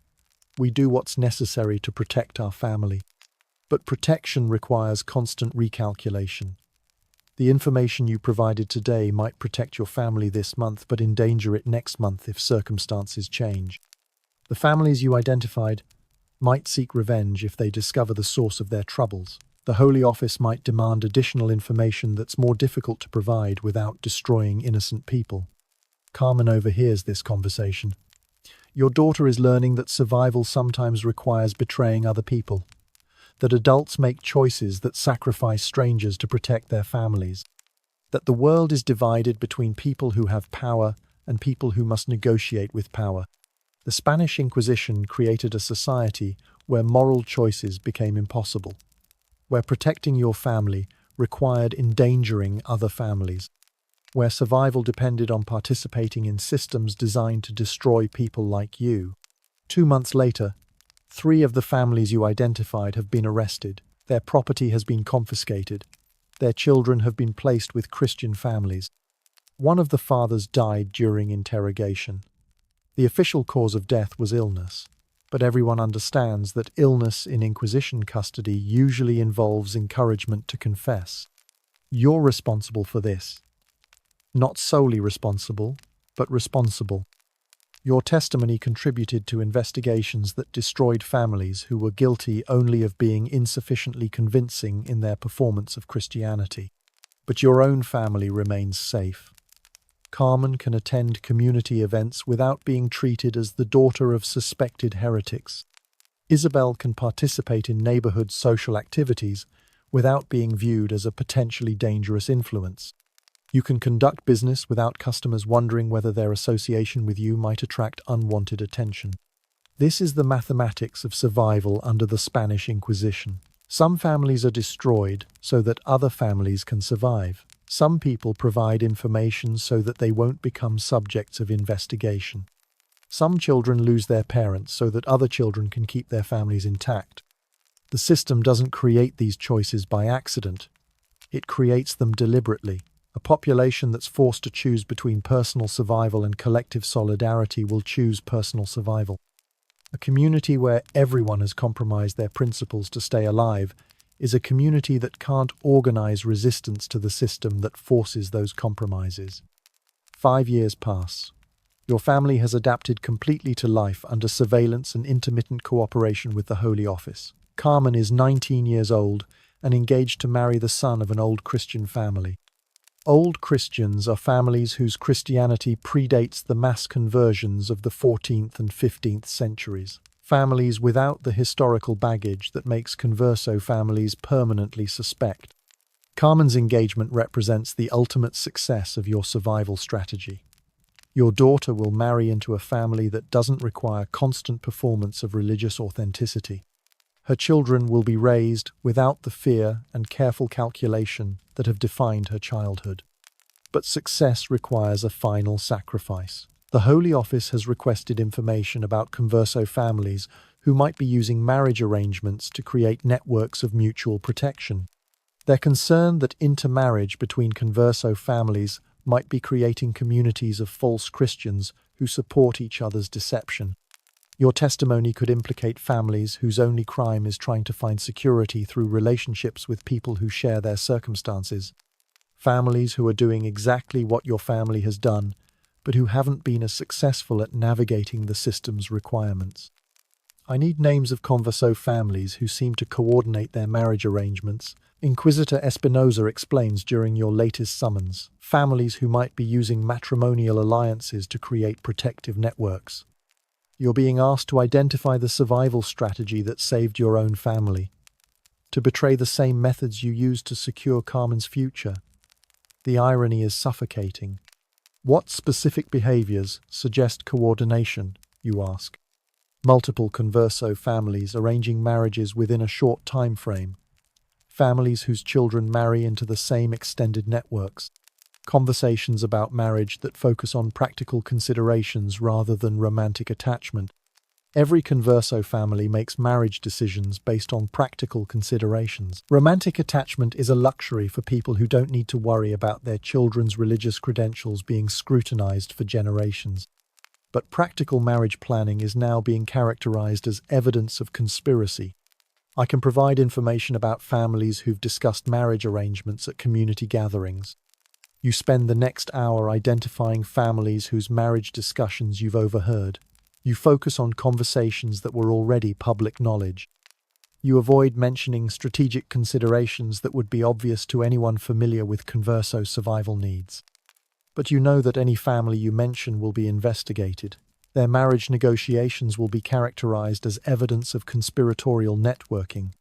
We do what's necessary to protect our family. But protection requires constant recalculation. The information you provided today might protect your family this month, but endanger it next month if circumstances change. The families you identified might seek revenge if they discover the source of their troubles. The Holy Office might demand additional information that's more difficult to provide without destroying innocent people. Carmen overhears this conversation. Your daughter is learning that survival sometimes requires betraying other people, that adults make choices that sacrifice strangers to protect their families, that the world is divided between people who have power and people who must negotiate with power. The Spanish Inquisition created a society where moral choices became impossible, where protecting your family required endangering other families. where survival depended on participating in systems designed to destroy people like you. 2 months later, 3 of the families you identified have been arrested. Their property has been confiscated. Their children have been placed with Christian families. One of the fathers died during interrogation. The official cause of death was illness, but everyone understands that illness in Inquisition custody usually involves encouragement to confess. You're responsible for this. Not solely responsible, but responsible. Your testimony contributed to investigations that destroyed families who were guilty only of being insufficiently convincing in their performance of Christianity. But your own family remains safe. Carmen can attend community events without being treated as the daughter of suspected heretics. Isabel can participate in neighborhood social activities without being viewed as a potentially dangerous influence. You can conduct business without customers wondering whether their association with you might attract unwanted attention. This is the mathematics of survival under the Spanish Inquisition. Some families are destroyed so that other families can survive. Some people provide information so that they won't become subjects of investigation. Some children lose their parents so that other children can keep their families intact. The system doesn't create these choices by accident. It creates them deliberately. A population that's forced to choose between personal survival and collective solidarity will choose personal survival. A community where everyone has compromised their principles to stay alive is a community that can't organize resistance to the system that forces those compromises. 5 years pass. Your family has adapted completely to life under surveillance and intermittent cooperation with the Holy Office. Carmen is 19 years old and engaged to marry the son of an old Christian family. Old Christians are families whose Christianity predates the mass conversions of the 14th and 15th centuries. Families without the historical baggage that makes converso families permanently suspect. Carmen's engagement represents the ultimate success of your survival strategy. Your daughter will marry into a family that doesn't require constant performance of religious authenticity. Her children will be raised without the fear and careful calculation that have defined her childhood. But success requires a final sacrifice. The Holy Office has requested information about converso families who might be using marriage arrangements to create networks of mutual protection. They're concerned that intermarriage between converso families might be creating communities of false Christians who support each other's deception. Your testimony could implicate families whose only crime is trying to find security through relationships with people who share their circumstances. Families who are doing exactly what your family has done, but who haven't been as successful at navigating the system's requirements. I need names of converso families who seem to coordinate their marriage arrangements. Inquisitor Espinosa explains during your latest summons. Families who might be using matrimonial alliances to create protective networks. You're being asked to identify the survival strategy that saved your own family, to betray the same methods you used to secure Carmen's future. The irony is suffocating. What specific behaviors suggest coordination, you ask? Multiple converso families arranging marriages within a short time frame. Families whose children marry into the same extended networks. Conversations about marriage that focus on practical considerations rather than romantic attachment. Every converso family makes marriage decisions based on practical considerations. Romantic attachment is a luxury for people who don't need to worry about their children's religious credentials being scrutinized for generations. But practical marriage planning is now being characterized as evidence of conspiracy. I can provide information about families who've discussed marriage arrangements at community gatherings. You spend the next hour identifying families whose marriage discussions you've overheard. You focus on conversations that were already public knowledge. You avoid mentioning strategic considerations that would be obvious to anyone familiar with converso survival needs. But you know that any family you mention will be investigated. Their marriage negotiations will be characterized as evidence of conspiratorial networking.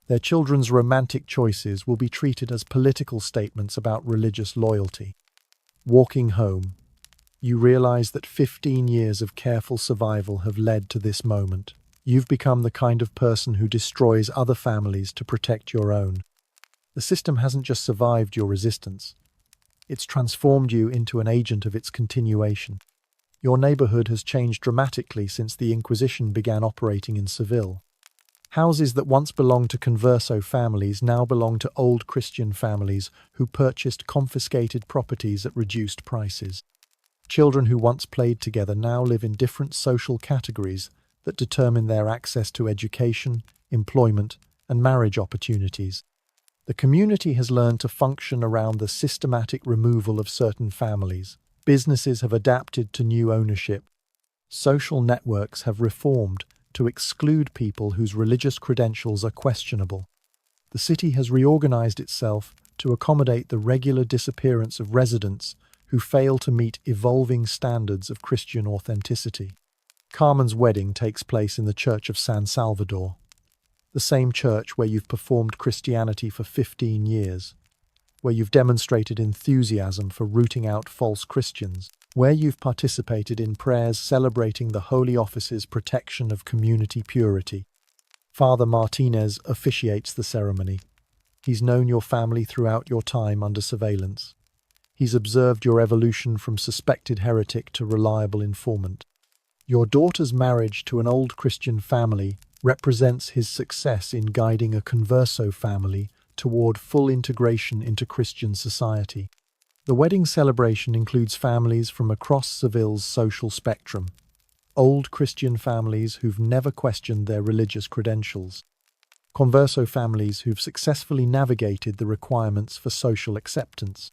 Their children's romantic choices will be treated as political statements about religious loyalty. Walking home, you realize that 15 years of careful survival have led to this moment. You've become the kind of person who destroys other families to protect your own. The system hasn't just survived your resistance. It's transformed you into an agent of its continuation. Your neighborhood has changed dramatically since the Inquisition began operating in Seville. Houses that once belonged to converso families now belong to old Christian families who purchased confiscated properties at reduced prices. Children who once played together now live in different social categories that determine their access to education, employment, and marriage opportunities. The community has learned to function around the systematic removal of certain families. Businesses have adapted to new ownership. Social networks have reformed to exclude people whose religious credentials are questionable. The city has reorganized itself to accommodate the regular disappearance of residents who fail to meet evolving standards of Christian authenticity. Carmen's wedding takes place in the Church of San Salvador, the same church where you've performed Christianity for 15 years, where you've demonstrated enthusiasm for rooting out false Christians, where you've participated in prayers celebrating the Holy Office's protection of community purity. Father Martinez officiates the ceremony. He's known your family throughout your time under surveillance. He's observed your evolution from suspected heretic to reliable informant. Your daughter's marriage to an old Christian family represents his success in guiding a converso family toward full integration into Christian society. The wedding celebration includes families from across Seville's social spectrum. Old Christian families who've never questioned their religious credentials. Converso families who've successfully navigated the requirements for social acceptance.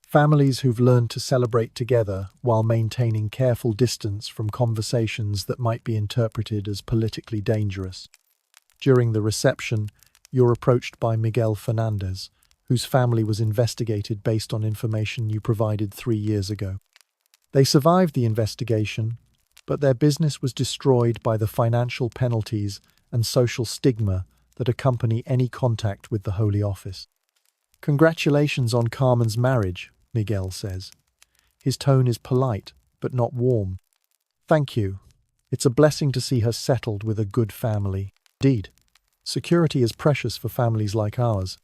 Families who've learned to celebrate together while maintaining careful distance from conversations that might be interpreted as politically dangerous. During the reception, you're approached by Miguel Fernandez, whose family was investigated based on information you provided 3 years ago. They survived the investigation, but their business was destroyed by the financial penalties and social stigma that accompany any contact with the Holy Office. "Congratulations on Carmen's marriage," Miguel says. His tone is polite, but not warm. "Thank you. It's a blessing to see her settled with a good family." Indeed, security is precious for families like ours.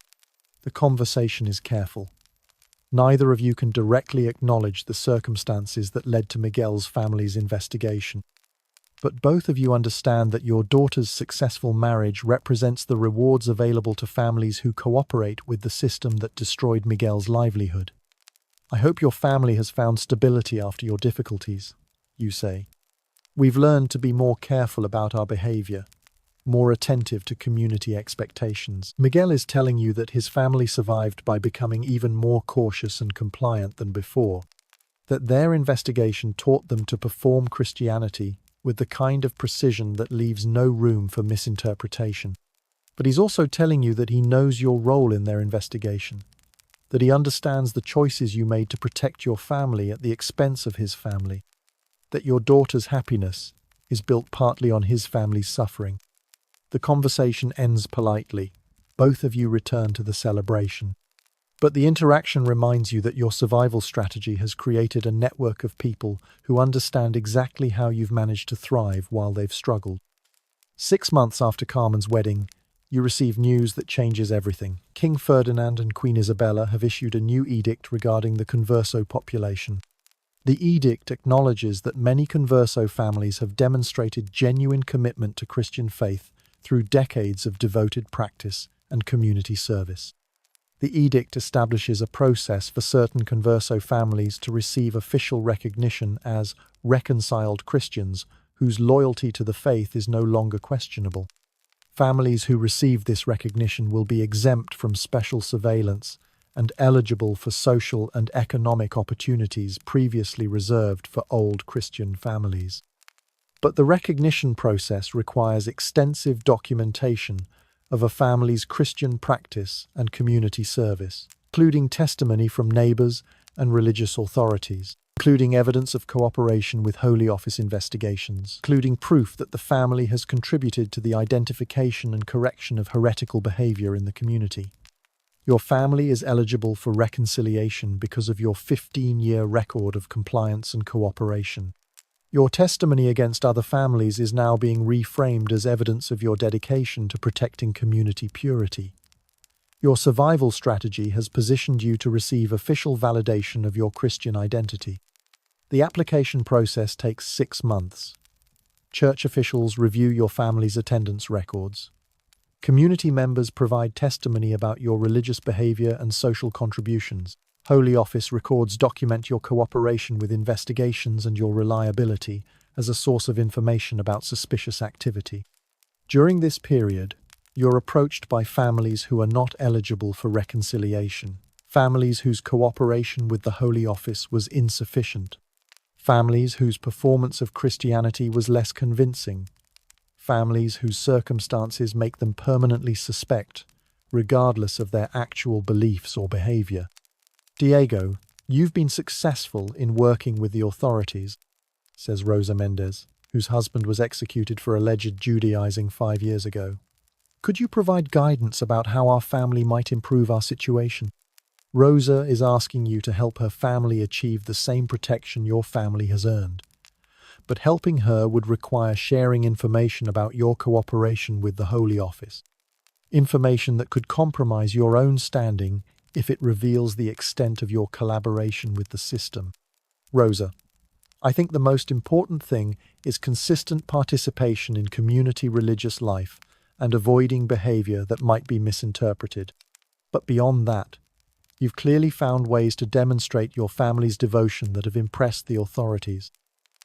The conversation is careful. Neither of you can directly acknowledge the circumstances that led to Miguel's family's investigation. But both of you understand that your daughter's successful marriage represents the rewards available to families who cooperate with the system that destroyed Miguel's livelihood. "I hope your family has found stability after your difficulties," you say. "We've learned to be more careful about our behavior, more attentive to community expectations." Miguel is telling you that his family survived by becoming even more cautious and compliant than before, that their investigation taught them to perform Christianity with the kind of precision that leaves no room for misinterpretation. But he's also telling you that he knows your role in their investigation, that he understands the choices you made to protect your family at the expense of his family, that your daughter's happiness is built partly on his family's suffering. The conversation ends politely. Both of you return to the celebration. But the interaction reminds you that your survival strategy has created a network of people who understand exactly how you've managed to thrive while they've struggled. 6 months after Carmen's wedding, you receive news that changes everything. King Ferdinand and Queen Isabella have issued a new edict regarding the converso population. The edict acknowledges that many converso families have demonstrated genuine commitment to Christian faith through decades of devoted practice and community service. The edict establishes a process for certain converso families to receive official recognition as reconciled Christians whose loyalty to the faith is no longer questionable. Families who receive this recognition will be exempt from special surveillance and eligible for social and economic opportunities previously reserved for old Christian families. But the recognition process requires extensive documentation of a family's Christian practice and community service, including testimony from neighbors and religious authorities, including evidence of cooperation with Holy Office investigations, including proof that the family has contributed to the identification and correction of heretical behavior in the community. Your family is eligible for reconciliation because of your 15-year record of compliance and cooperation. Your testimony against other families is now being reframed as evidence of your dedication to protecting community purity. Your survival strategy has positioned you to receive official validation of your Christian identity. The application process takes 6 months. Church officials review your family's attendance records. Community members provide testimony about your religious behavior and social contributions. Holy Office records document your cooperation with investigations and your reliability as a source of information about suspicious activity. During this period, you're approached by families who are not eligible for reconciliation, families whose cooperation with the Holy Office was insufficient, families whose performance of Christianity was less convincing, families whose circumstances make them permanently suspect, regardless of their actual beliefs or behavior. Diego, you've been successful in working with the authorities, says Rosa Mendez, whose husband was executed for alleged Judaizing 5 years ago. Could you provide guidance about how our family might improve our situation? Rosa is asking you to help her family achieve the same protection your family has earned. But helping her would require sharing information about your cooperation with the Holy Office. Information that could compromise your own standing if it reveals the extent of your collaboration with the system. Rosa, I think the most important thing is consistent participation in community religious life and avoiding behavior that might be misinterpreted. But beyond that, you've clearly found ways to demonstrate your family's devotion that have impressed the authorities.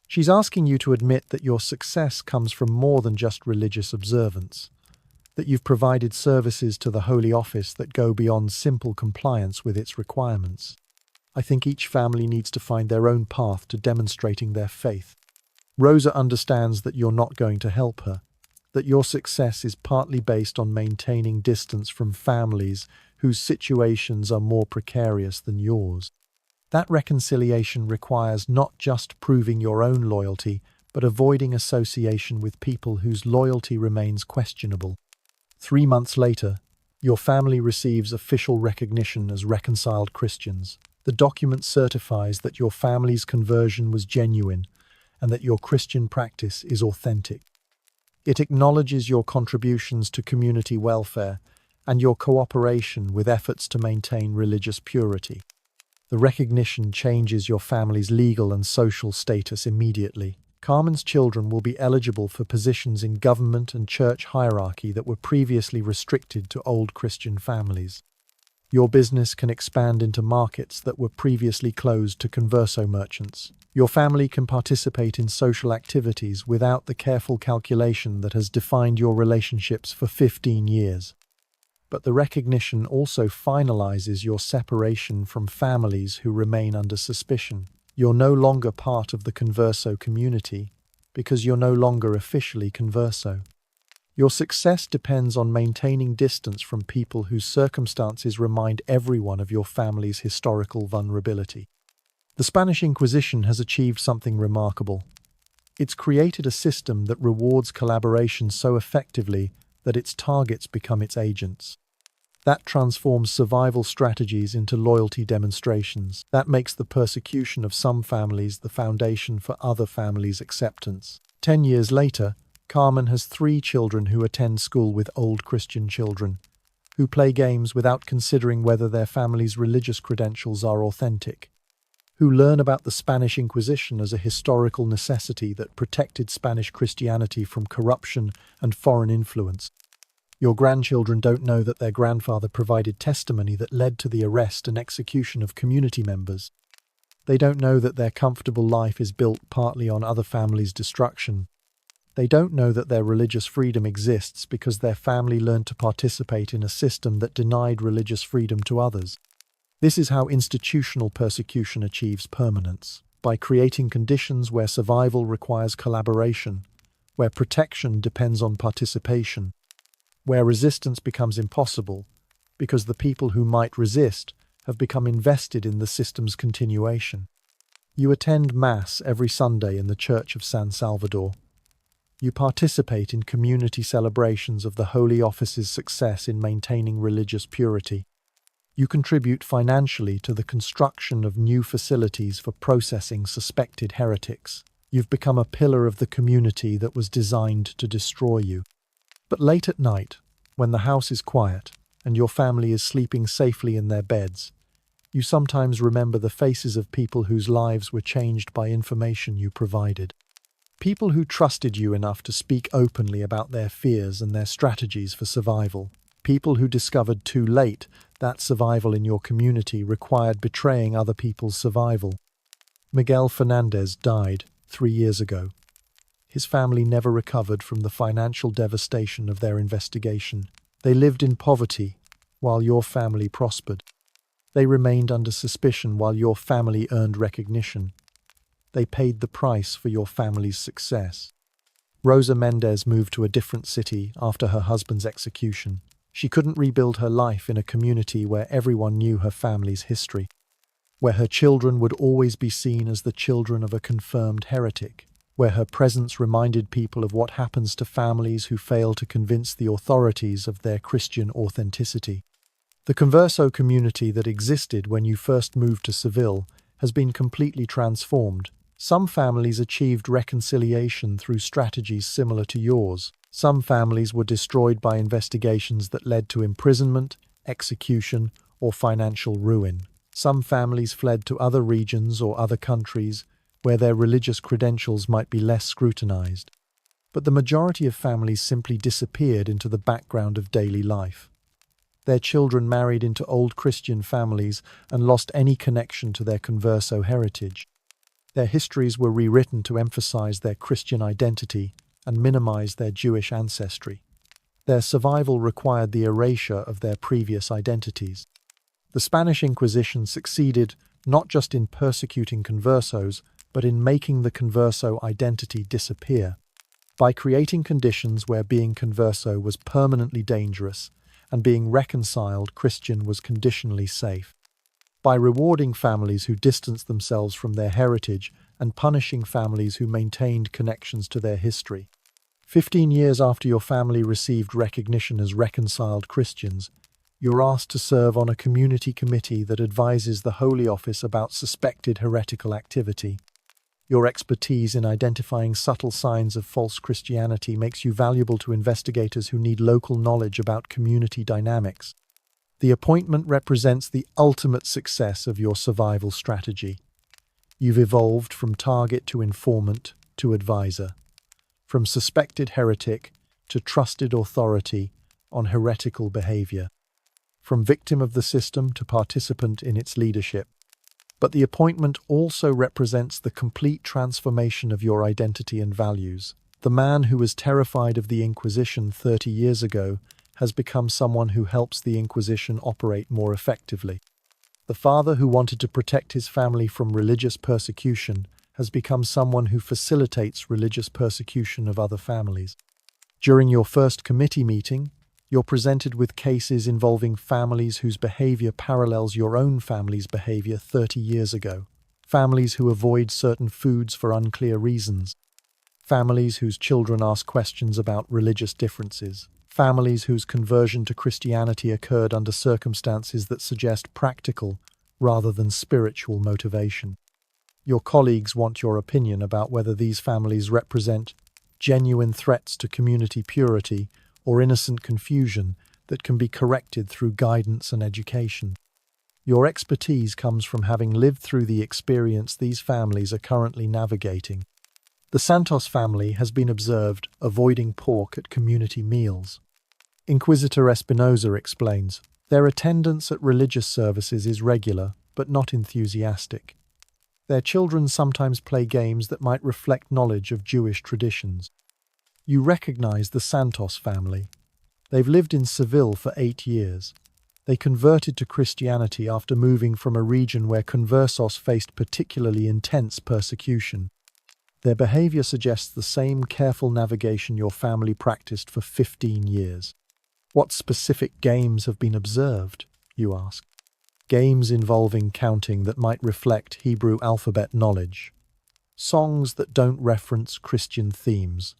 She's asking you to admit that your success comes from more than just religious observance, that you've provided services to the Holy Office that go beyond simple compliance with its requirements. I think each family needs to find their own path to demonstrating their faith. Rosa understands that you're not going to help her, that your success is partly based on maintaining distance from families whose situations are more precarious than yours. That reconciliation requires not just proving your own loyalty, but avoiding association with people whose loyalty remains questionable. 3 months later, your family receives official recognition as reconciled Christians. The document certifies that your family's conversion was genuine and that your Christian practice is authentic. It acknowledges your contributions to community welfare and your cooperation with efforts to maintain religious purity. The recognition changes your family's legal and social status immediately. Carmen's children will be eligible for positions in government and church hierarchy that were previously restricted to old Christian families. Your business can expand into markets that were previously closed to converso merchants. Your family can participate in social activities without the careful calculation that has defined your relationships for 15 years. But the recognition also finalizes your separation from families who remain under suspicion. You're no longer part of the converso community because you're no longer officially converso. Your success depends on maintaining distance from people whose circumstances remind everyone of your family's historical vulnerability. The Spanish Inquisition has achieved something remarkable. It's created a system that rewards collaboration so effectively that its targets become its agents. That transforms survival strategies into loyalty demonstrations. That makes the persecution of some families the foundation for other families' acceptance. 10 years later, Carmen has 3 children who attend school with old Christian children, who play games without considering whether their family's religious credentials are authentic, who learn about the Spanish Inquisition as a historical necessity that protected Spanish Christianity from corruption and foreign influence. Your grandchildren don't know that their grandfather provided testimony that led to the arrest and execution of community members. They don't know that their comfortable life is built partly on other families' destruction. They don't know that their religious freedom exists because their family learned to participate in a system that denied religious freedom to others. This is how institutional persecution achieves permanence, by creating conditions where survival requires collaboration, where protection depends on participation, where resistance becomes impossible because the people who might resist have become invested in the system's continuation. You attend Mass every Sunday in the Church of San Salvador. You participate in community celebrations of the Holy Office's success in maintaining religious purity. You contribute financially to the construction of new facilities for processing suspected heretics. You've become a pillar of the community that was designed to destroy you. But late at night, when the house is quiet and your family is sleeping safely in their beds, you sometimes remember the faces of people whose lives were changed by information you provided. People who trusted you enough to speak openly about their fears and their strategies for survival. People who discovered too late that survival in your community required betraying other people's survival. Miguel Fernandez died 3 years ago. His family never recovered from the financial devastation of their investigation. They lived in poverty while your family prospered. They remained under suspicion while your family earned recognition. They paid the price for your family's success. Rosa Mendez moved to a different city after her husband's execution. She couldn't rebuild her life in a community where everyone knew her family's history, where her children would always be seen as the children of a confirmed heretic, where her presence reminded people of what happens to families who fail to convince the authorities of their Christian authenticity. The Converso community that existed when you first moved to Seville has been completely transformed. Some families achieved reconciliation through strategies similar to yours. Some families were destroyed by investigations that led to imprisonment, execution, or financial ruin. Some families fled to other regions or other countries where their religious credentials might be less scrutinized. But the majority of families simply disappeared into the background of daily life. Their children married into old Christian families and lost any connection to their Converso heritage. Their histories were rewritten to emphasize their Christian identity and minimize their Jewish ancestry. Their survival required the erasure of their previous identities. The Spanish Inquisition succeeded not just in persecuting conversos, but in making the converso identity disappear. By creating conditions where being converso was permanently dangerous and being reconciled Christian was conditionally safe. By rewarding families who distanced themselves from their heritage and punishing families who maintained connections to their history. 15 years after your family received recognition as reconciled Christians, you're asked to serve on a community committee that advises the Holy Office about suspected heretical activity. Your expertise in identifying subtle signs of false Christianity makes you valuable to investigators who need local knowledge about community dynamics. The appointment represents the ultimate success of your survival strategy. You've evolved from target to informant to advisor, from suspected heretic to trusted authority on heretical behavior, from victim of the system to participant in its leadership. But the appointment also represents the complete transformation of your identity and values. The man who was terrified of the Inquisition 30 years ago has become someone who helps the Inquisition operate more effectively. The father who wanted to protect his family from religious persecution has become someone who facilitates religious persecution of other families. During your first committee meeting, you're presented with cases involving families whose behavior parallels your own family's behavior 30 years ago. Families who avoid certain foods for unclear reasons. Families whose children ask questions about religious differences. Families whose conversion to Christianity occurred under circumstances that suggest practical rather than spiritual motivation. Your colleagues want your opinion about whether these families represent genuine threats to community purity or innocent confusion that can be corrected through guidance and education. Your expertise comes from having lived through the experience these families are currently navigating. The Santos family has been observed avoiding pork at community meals. Inquisitor Espinosa explains, their attendance at religious services is regular, but not enthusiastic. Their children sometimes play games that might reflect knowledge of Jewish traditions. You recognize the Santos family. They've lived in Seville for 8 years. They converted to Christianity after moving from a region where conversos faced particularly intense persecution. Their behavior suggests the same careful navigation your family practiced for 15 years. What specific games have been observed, you ask? Games involving counting that might reflect Hebrew alphabet knowledge. Songs that don't reference Christian themes.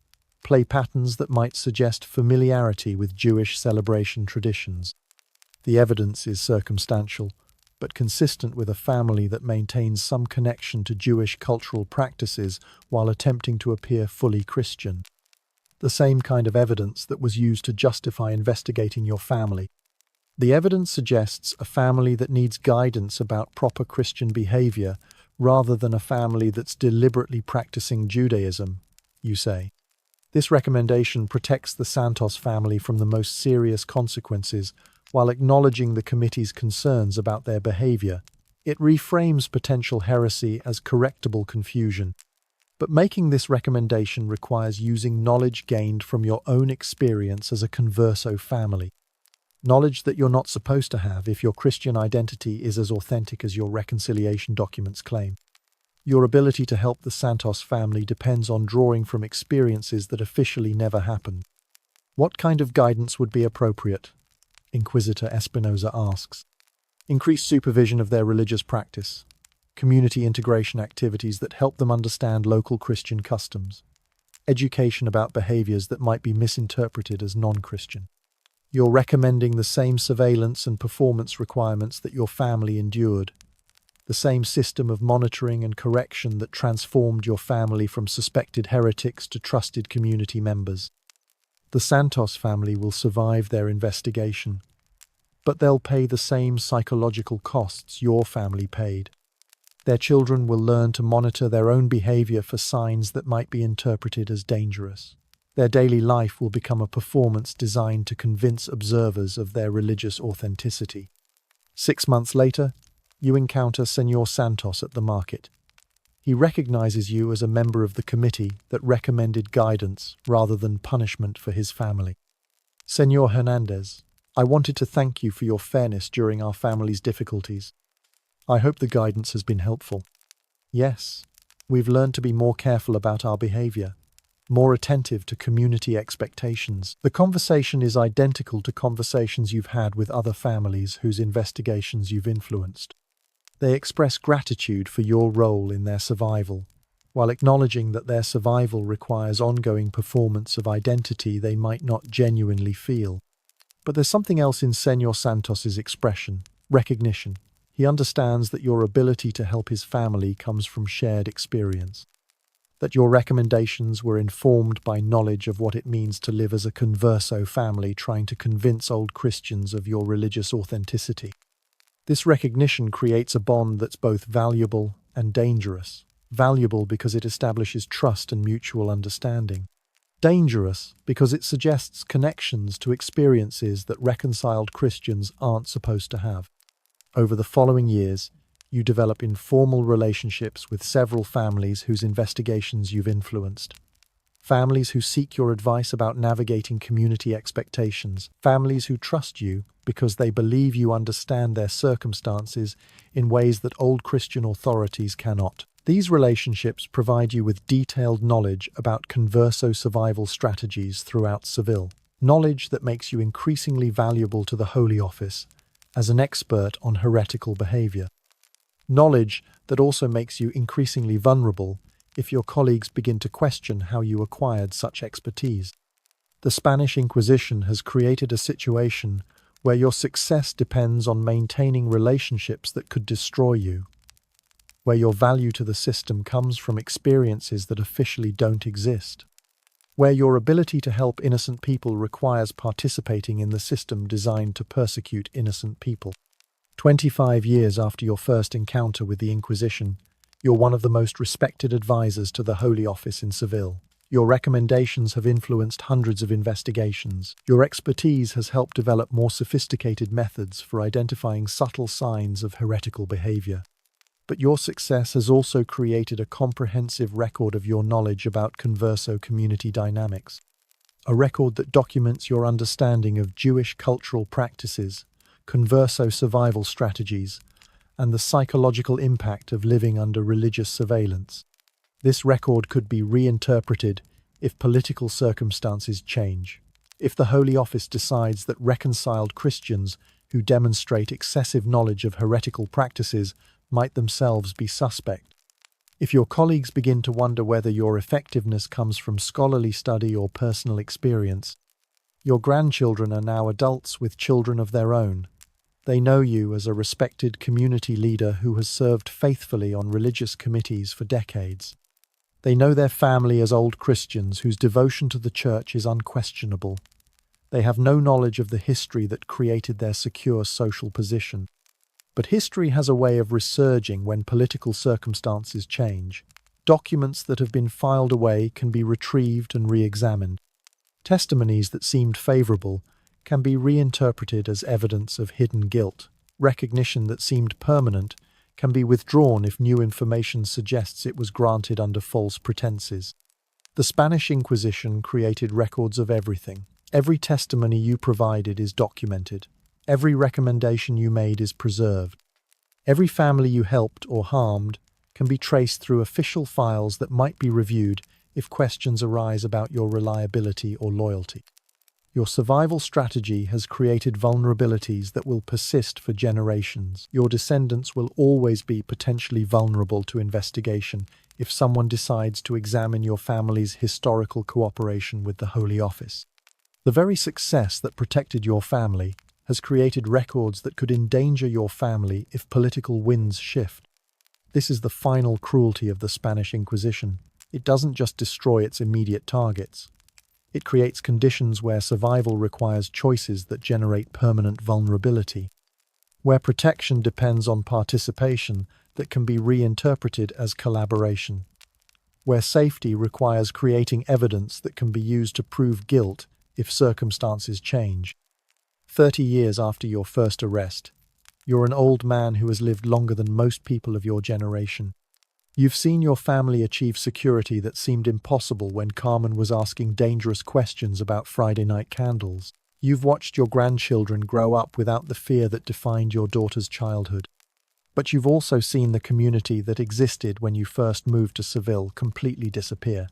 Play patterns that might suggest familiarity with Jewish celebration traditions. The evidence is circumstantial, but consistent with a family that maintains some connection to Jewish cultural practices while attempting to appear fully Christian. The same kind of evidence that was used to justify investigating your family. The evidence suggests a family that needs guidance about proper Christian behavior rather than a family that's deliberately practicing Judaism, you say. This recommendation protects the Santos family from the most serious consequences while acknowledging the committee's concerns about their behavior. It reframes potential heresy as correctable confusion. But making this recommendation requires using knowledge gained from your own experience as a converso family. Knowledge that you're not supposed to have if your Christian identity is as authentic as your reconciliation documents claim. Your ability to help the Santos family depends on drawing from experiences that officially never happened. What kind of guidance would be appropriate? Inquisitor Espinosa asks. Increased supervision of their religious practice. Community integration activities that help them understand local Christian customs. Education about behaviors that might be misinterpreted as non-Christian. You're recommending the same surveillance and performance requirements that your family endured. The same system of monitoring and correction that transformed your family from suspected heretics to trusted community members. The Santos family will survive their investigation, but they'll pay the same psychological costs your family paid. Their children will learn to monitor their own behavior for signs that might be interpreted as dangerous. Their daily life will become a performance designed to convince observers of their religious authenticity. 6 months later, you encounter Senor Santos at the market. He recognizes you as a member of the committee that recommended guidance rather than punishment for his family. Senor Hernandez, I wanted to thank you for your fairness during our family's difficulties. I hope the guidance has been helpful. Yes, we've learned to be more careful about our behavior, more attentive to community expectations. The conversation is identical to conversations you've had with other families whose investigations you've influenced. They express gratitude for your role in their survival, while acknowledging that their survival requires ongoing performance of identity they might not genuinely feel. But there's something else in Senor Santos's expression, recognition. He understands that your ability to help his family comes from shared experience, that your recommendations were informed by knowledge of what it means to live as a converso family trying to convince old Christians of your religious authenticity. This recognition creates a bond that's both valuable and dangerous. Valuable because it establishes trust and mutual understanding. Dangerous because it suggests connections to experiences that reconciled Christians aren't supposed to have. Over the following years, you develop informal relationships with several families whose investigations you've influenced. Families who seek your advice about navigating community expectations. Families who trust you because they believe you understand their circumstances in ways that old Christian authorities cannot. These relationships provide you with detailed knowledge about converso survival strategies throughout Seville. Knowledge that makes you increasingly valuable to the Holy Office as an expert on heretical behavior. Knowledge that also makes you increasingly vulnerable if your colleagues begin to question how you acquired such expertise. The Spanish Inquisition has created a situation where your success depends on maintaining relationships that could destroy you, where your value to the system comes from experiences that officially don't exist, where your ability to help innocent people requires participating in the system designed to persecute innocent people. 25 years after your first encounter with the Inquisition, you're one of the most respected advisors to the Holy Office in Seville. Your recommendations have influenced hundreds of investigations. Your expertise has helped develop more sophisticated methods for identifying subtle signs of heretical behavior. But your success has also created a comprehensive record of your knowledge about converso community dynamics, a record that documents your understanding of Jewish cultural practices, converso survival strategies, and the psychological impact of living under religious surveillance. This record could be reinterpreted if political circumstances change. If the Holy Office decides that reconciled Christians who demonstrate excessive knowledge of heretical practices might themselves be suspect. If your colleagues begin to wonder whether your effectiveness comes from scholarly study or personal experience, your grandchildren are now adults with children of their own. They know you as a respected community leader who has served faithfully on religious committees for decades. They know their family as old Christians whose devotion to the church is unquestionable. They have no knowledge of the history that created their secure social position. But history has a way of resurging when political circumstances change. Documents that have been filed away can be retrieved and re-examined. Testimonies that seemed favorable can be reinterpreted as evidence of hidden guilt. Recognition that seemed permanent can be withdrawn if new information suggests it was granted under false pretenses. The Spanish Inquisition created records of everything. Every testimony you provided is documented. Every recommendation you made is preserved. Every family you helped or harmed can be traced through official files that might be reviewed if questions arise about your reliability or loyalty. Your survival strategy has created vulnerabilities that will persist for generations. Your descendants will always be potentially vulnerable to investigation if someone decides to examine your family's historical cooperation with the Holy Office. The very success that protected your family has created records that could endanger your family if political winds shift. This is the final cruelty of the Spanish Inquisition. It doesn't just destroy its immediate targets. It creates conditions where survival requires choices that generate permanent vulnerability, where protection depends on participation that can be reinterpreted as collaboration, where safety requires creating evidence that can be used to prove guilt if circumstances change. 30 years after your first arrest, you're an old man who has lived longer than most people of your generation. You've seen your family achieve security that seemed impossible when Carmen was asking dangerous questions about Friday night candles. You've watched your grandchildren grow up without the fear that defined your daughter's childhood. But you've also seen the community that existed when you first moved to Seville completely disappear.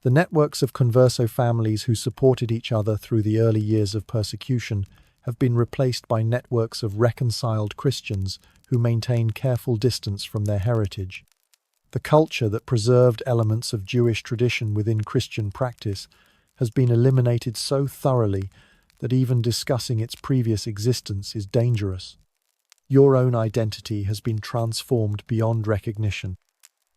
The networks of converso families who supported each other through the early years of persecution have been replaced by networks of reconciled Christians who maintain careful distance from their heritage. The culture that preserved elements of Jewish tradition within Christian practice has been eliminated so thoroughly that even discussing its previous existence is dangerous. Your own identity has been transformed beyond recognition.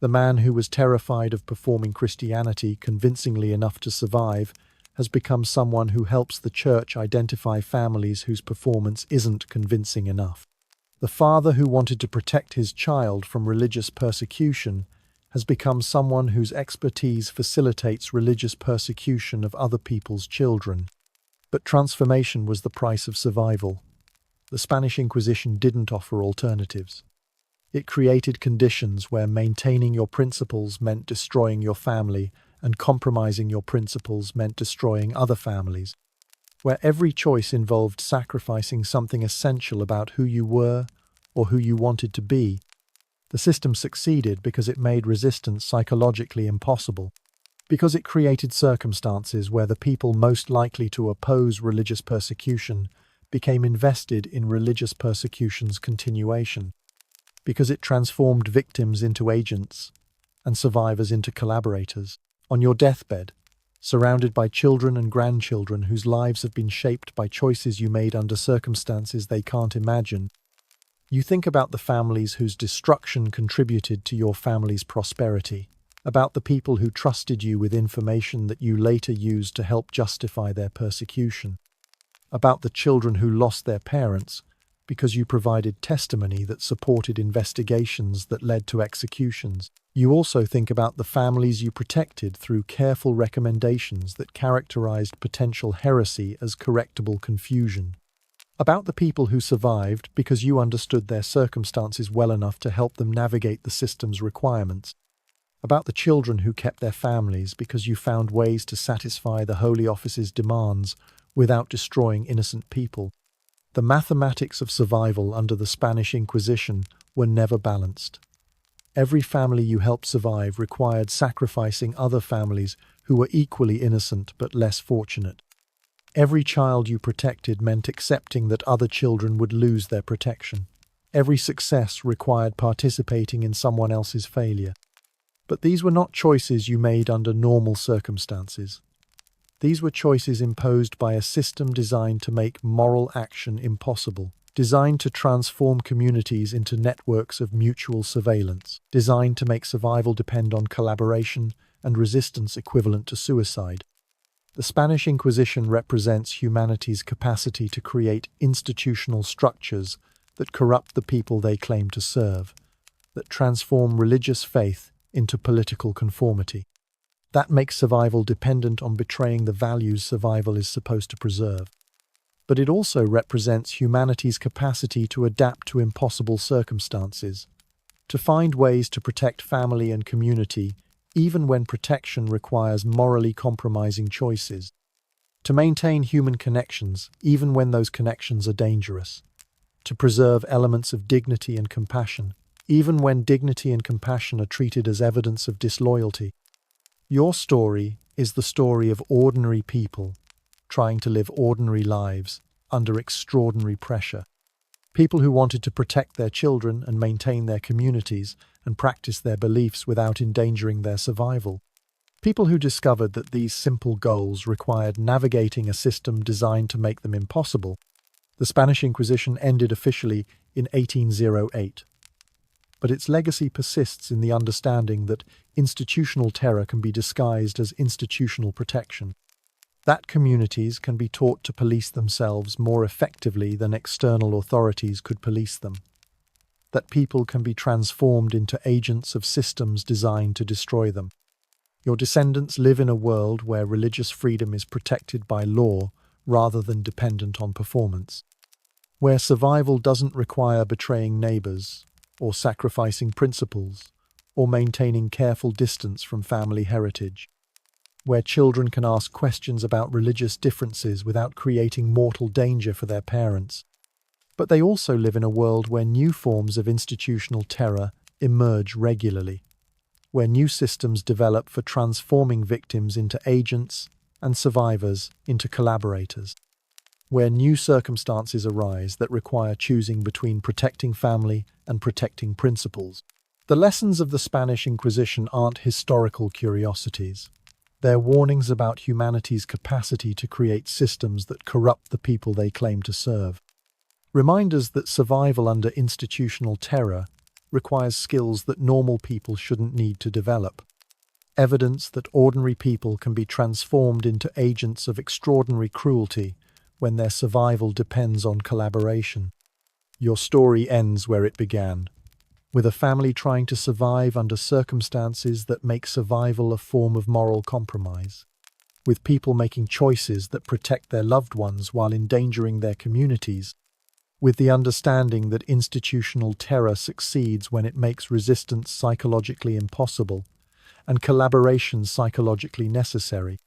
The man who was terrified of performing Christianity convincingly enough to survive has become someone who helps the church identify families whose performance isn't convincing enough. The father who wanted to protect his child from religious persecution has become someone whose expertise facilitates religious persecution of other people's children. But transformation was the price of survival. The Spanish Inquisition didn't offer alternatives. It created conditions where maintaining your principles meant destroying your family and compromising your principles meant destroying other families, where every choice involved sacrificing something essential about who you were or who you wanted to be. The system succeeded because it made resistance psychologically impossible, because it created circumstances where the people most likely to oppose religious persecution became invested in religious persecution's continuation, because it transformed victims into agents and survivors into collaborators. On your deathbed, surrounded by children and grandchildren whose lives have been shaped by choices you made under circumstances they can't imagine, you think about the families whose destruction contributed to your family's prosperity, about the people who trusted you with information that you later used to help justify their persecution, about the children who lost their parents because you provided testimony that supported investigations that led to executions. You also think about the families you protected through careful recommendations that characterized potential heresy as correctable confusion, about the people who survived because you understood their circumstances well enough to help them navigate the system's requirements, about the children who kept their families because you found ways to satisfy the Holy Office's demands without destroying innocent people. The mathematics of survival under the Spanish Inquisition were never balanced. Every family you helped survive required sacrificing other families who were equally innocent but less fortunate. Every child you protected meant accepting that other children would lose their protection. Every success required participating in someone else's failure. But these were not choices you made under normal circumstances. These were choices imposed by a system designed to make moral action impossible, designed to transform communities into networks of mutual surveillance, designed to make survival depend on collaboration and resistance equivalent to suicide. The Spanish Inquisition represents humanity's capacity to create institutional structures that corrupt the people they claim to serve, that transform religious faith into political conformity. That makes survival dependent on betraying the values survival is supposed to preserve. But it also represents humanity's capacity to adapt to impossible circumstances, to find ways to protect family and community, even when protection requires morally compromising choices, to maintain human connections, even when those connections are dangerous, to preserve elements of dignity and compassion, even when dignity and compassion are treated as evidence of disloyalty. Your story is the story of ordinary people trying to live ordinary lives under extraordinary pressure. People who wanted to protect their children and maintain their communities and practice their beliefs without endangering their survival. People who discovered that these simple goals required navigating a system designed to make them impossible. The Spanish Inquisition ended officially in 1808. But its legacy persists in the understanding that institutional terror can be disguised as institutional protection, that communities can be taught to police themselves more effectively than external authorities could police them, that people can be transformed into agents of systems designed to destroy them. Your descendants live in a world where religious freedom is protected by law rather than dependent on performance, where survival doesn't require betraying neighbors, or sacrificing principles, or maintaining careful distance from family heritage, where children can ask questions about religious differences without creating mortal danger for their parents. But they also live in a world where new forms of institutional terror emerge regularly, where new systems develop for transforming victims into agents and survivors into collaborators, where new circumstances arise that require choosing between protecting family and protecting principles. The lessons of the Spanish Inquisition aren't historical curiosities. They're warnings about humanity's capacity to create systems that corrupt the people they claim to serve. Reminders that survival under institutional terror requires skills that normal people shouldn't need to develop. Evidence that ordinary people can be transformed into agents of extraordinary cruelty when their survival depends on collaboration. Your story ends where it began, with a family trying to survive under circumstances that make survival a form of moral compromise, with people making choices that protect their loved ones while endangering their communities, with the understanding that institutional terror succeeds when it makes resistance psychologically impossible and collaboration psychologically necessary.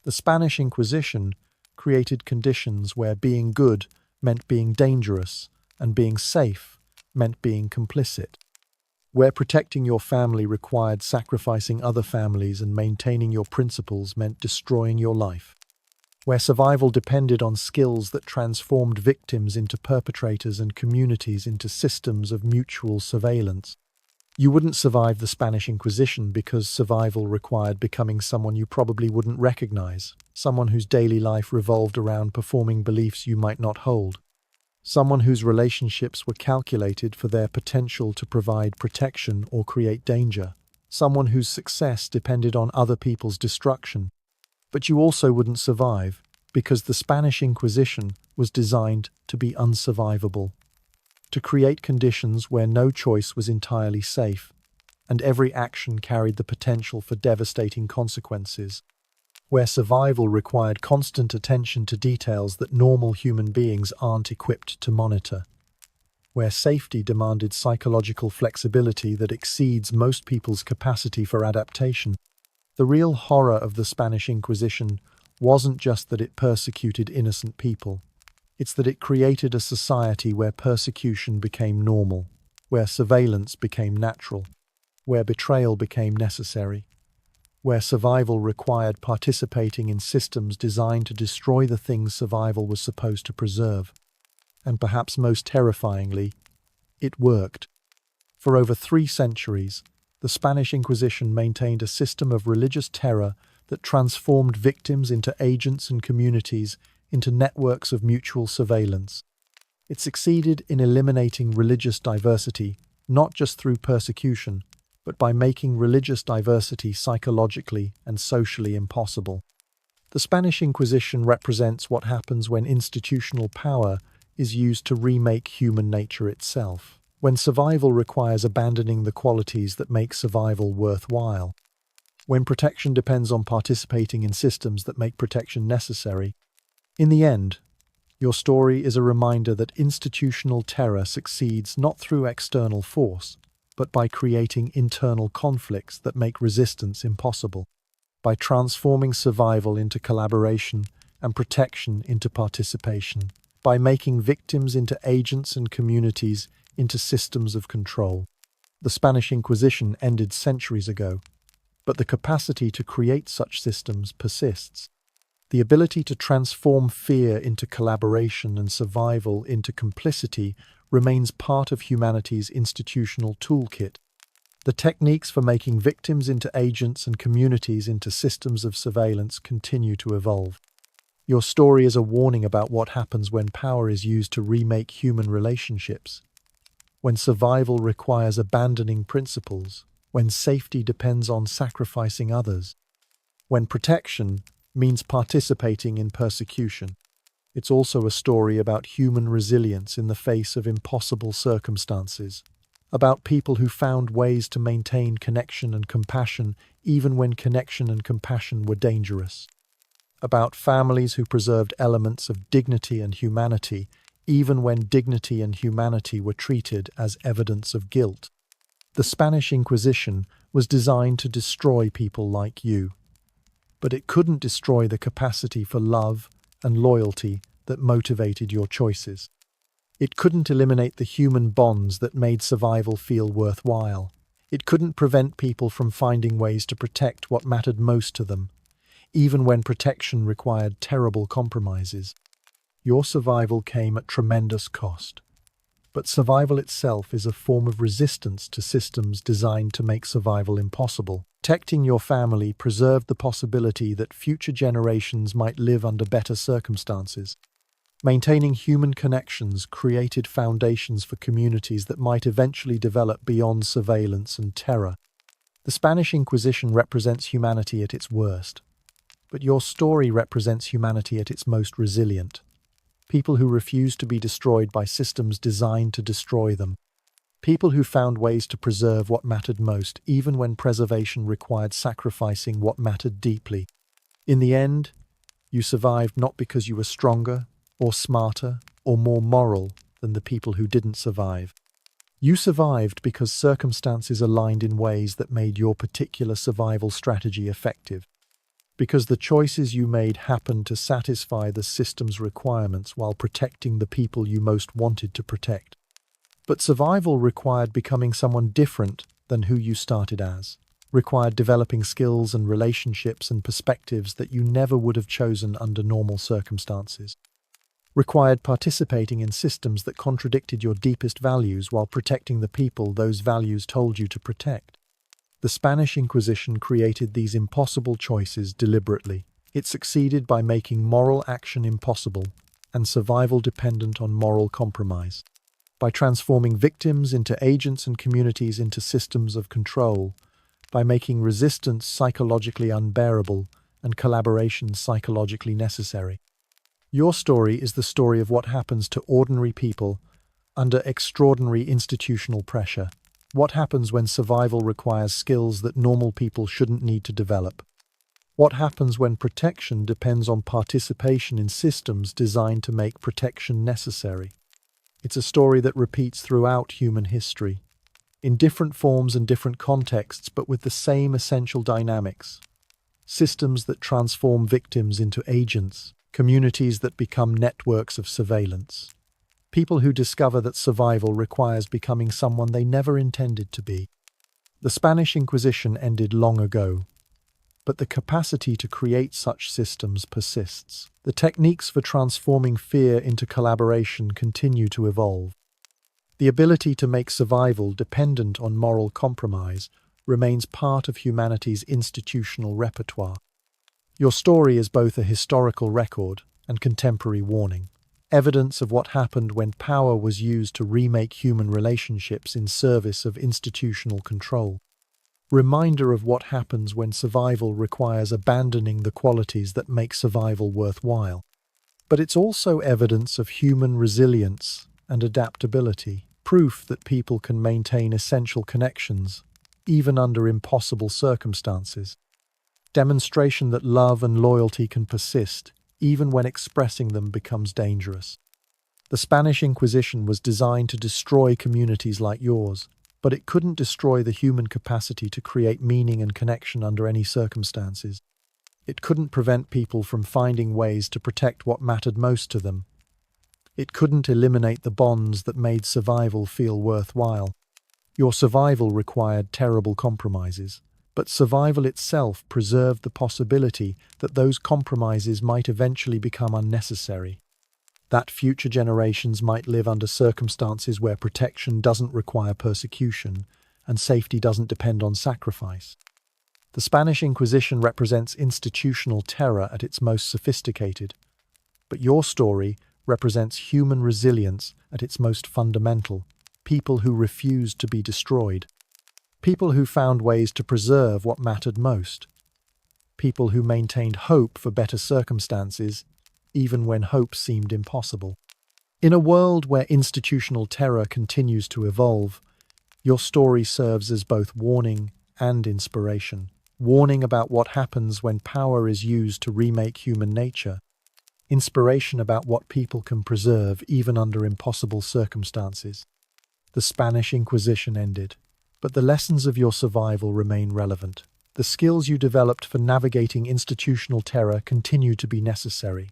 The Spanish Inquisition created conditions where being good meant being dangerous and being safe meant being complicit, where protecting your family required sacrificing other families and maintaining your principles meant destroying your life, where survival depended on skills that transformed victims into perpetrators and communities into systems of mutual surveillance. You wouldn't survive the Spanish Inquisition because survival required becoming someone you probably wouldn't recognize, someone whose daily life revolved around performing beliefs you might not hold, someone whose relationships were calculated for their potential to provide protection or create danger, someone whose success depended on other people's destruction. But you also wouldn't survive because the Spanish Inquisition was designed to be unsurvivable, to create conditions where no choice was entirely safe, and every action carried the potential for devastating consequences, where survival required constant attention to details that normal human beings aren't equipped to monitor, where safety demanded psychological flexibility that exceeds most people's capacity for adaptation. The real horror of the Spanish Inquisition wasn't just that it persecuted innocent people. It's that it created a society where persecution became normal, where surveillance became natural, where betrayal became necessary, where survival required participating in systems designed to destroy the things survival was supposed to preserve. And perhaps most terrifyingly, it worked. For over 3 centuries, the Spanish Inquisition maintained a system of religious terror that transformed victims into agents and communities into networks of mutual surveillance. It succeeded in eliminating religious diversity, not just through persecution, but by making religious diversity psychologically and socially impossible. The Spanish Inquisition represents what happens when institutional power is used to remake human nature itself, when survival requires abandoning the qualities that make survival worthwhile, when protection depends on participating in systems that make protection necessary. In the end, your story is a reminder that institutional terror succeeds not through external force, but by creating internal conflicts that make resistance impossible, by transforming survival into collaboration and protection into participation, by making victims into agents and communities into systems of control. The Spanish Inquisition ended centuries ago, but the capacity to create such systems persists. The ability to transform fear into collaboration and survival into complicity remains part of humanity's institutional toolkit. The techniques for making victims into agents and communities into systems of surveillance continue to evolve. Your story is a warning about what happens when power is used to remake human relationships, when survival requires abandoning principles, when safety depends on sacrificing others, when protection means participating in persecution. It's also a story about human resilience in the face of impossible circumstances, about people who found ways to maintain connection and compassion even when connection and compassion were dangerous, about families who preserved elements of dignity and humanity even when dignity and humanity were treated as evidence of guilt. The Spanish Inquisition was designed to destroy people like you, but it couldn't destroy the capacity for love and loyalty that motivated your choices. It couldn't eliminate the human bonds that made survival feel worthwhile. It couldn't prevent people from finding ways to protect what mattered most to them, even when protection required terrible compromises. Your survival came at tremendous cost. But survival itself is a form of resistance to systems designed to make survival impossible. Protecting your family preserved the possibility that future generations might live under better circumstances. Maintaining human connections created foundations for communities that might eventually develop beyond surveillance and terror. The Spanish Inquisition represents humanity at its worst, but your story represents humanity at its most resilient. People who refused to be destroyed by systems designed to destroy them. People who found ways to preserve what mattered most, even when preservation required sacrificing what mattered deeply. In the end, you survived not because you were stronger, or smarter, or more moral than the people who didn't survive. You survived because circumstances aligned in ways that made your particular survival strategy effective. Because the choices you made happened to satisfy the system's requirements while protecting the people you most wanted to protect. But survival required becoming someone different than who you started as, required developing skills and relationships and perspectives that you never would have chosen under normal circumstances, required participating in systems that contradicted your deepest values while protecting the people those values told you to protect. The Spanish Inquisition created these impossible choices deliberately. It succeeded by making moral action impossible and survival dependent on moral compromise. By transforming victims into agents and communities into systems of control, by making resistance psychologically unbearable and collaboration psychologically necessary. Your story is the story of what happens to ordinary people under extraordinary institutional pressure. What happens when survival requires skills that normal people shouldn't need to develop? What happens when protection depends on participation in systems designed to make protection necessary? It's a story that repeats throughout human history, in different forms and different contexts, but with the same essential dynamics. Systems that transform victims into agents, communities that become networks of surveillance. People who discover that survival requires becoming someone they never intended to be. The Spanish Inquisition ended long ago, but the capacity to create such systems persists. The techniques for transforming fear into collaboration continue to evolve. The ability to make survival dependent on moral compromise remains part of humanity's institutional repertoire. Your story is both a historical record and contemporary warning. Evidence of what happened when power was used to remake human relationships in service of institutional control. Reminder of what happens when survival requires abandoning the qualities that make survival worthwhile. But it's also evidence of human resilience and adaptability, proof that people can maintain essential connections, even under impossible circumstances. Demonstration that love and loyalty can persist, even when expressing them becomes dangerous. The Spanish Inquisition was designed to destroy communities like yours, but it couldn't destroy the human capacity to create meaning and connection under any circumstances. It couldn't prevent people from finding ways to protect what mattered most to them. It couldn't eliminate the bonds that made survival feel worthwhile. Your survival required terrible compromises, but survival itself preserved the possibility that those compromises might eventually become unnecessary. That future generations might live under circumstances where protection doesn't require persecution and safety doesn't depend on sacrifice. The Spanish Inquisition represents institutional terror at its most sophisticated, but your story represents human resilience at its most fundamental, people who refused to be destroyed, people who found ways to preserve what mattered most, people who maintained hope for better circumstances even when hope seemed impossible. In a world where institutional terror continues to evolve, your story serves as both warning and inspiration. Warning about what happens when power is used to remake human nature. Inspiration about what people can preserve even under impossible circumstances. The Spanish Inquisition ended, but the lessons of your survival remain relevant. The skills you developed for navigating institutional terror continue to be necessary.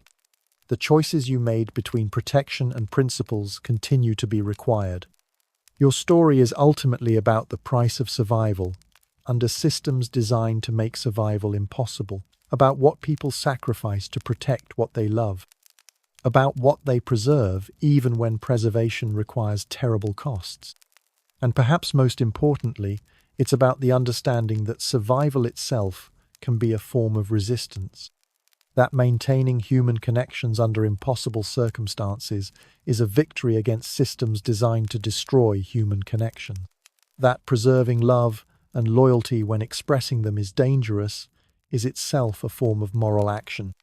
The choices you made between protection and principles continue to be required. Your story is ultimately about the price of survival, under systems designed to make survival impossible, about what people sacrifice to protect what they love, about what they preserve even when preservation requires terrible costs. And perhaps most importantly, it's about the understanding that survival itself can be a form of resistance. That maintaining human connections under impossible circumstances is a victory against systems designed to destroy human connection. That preserving love and loyalty when expressing them is dangerous is itself a form of moral action.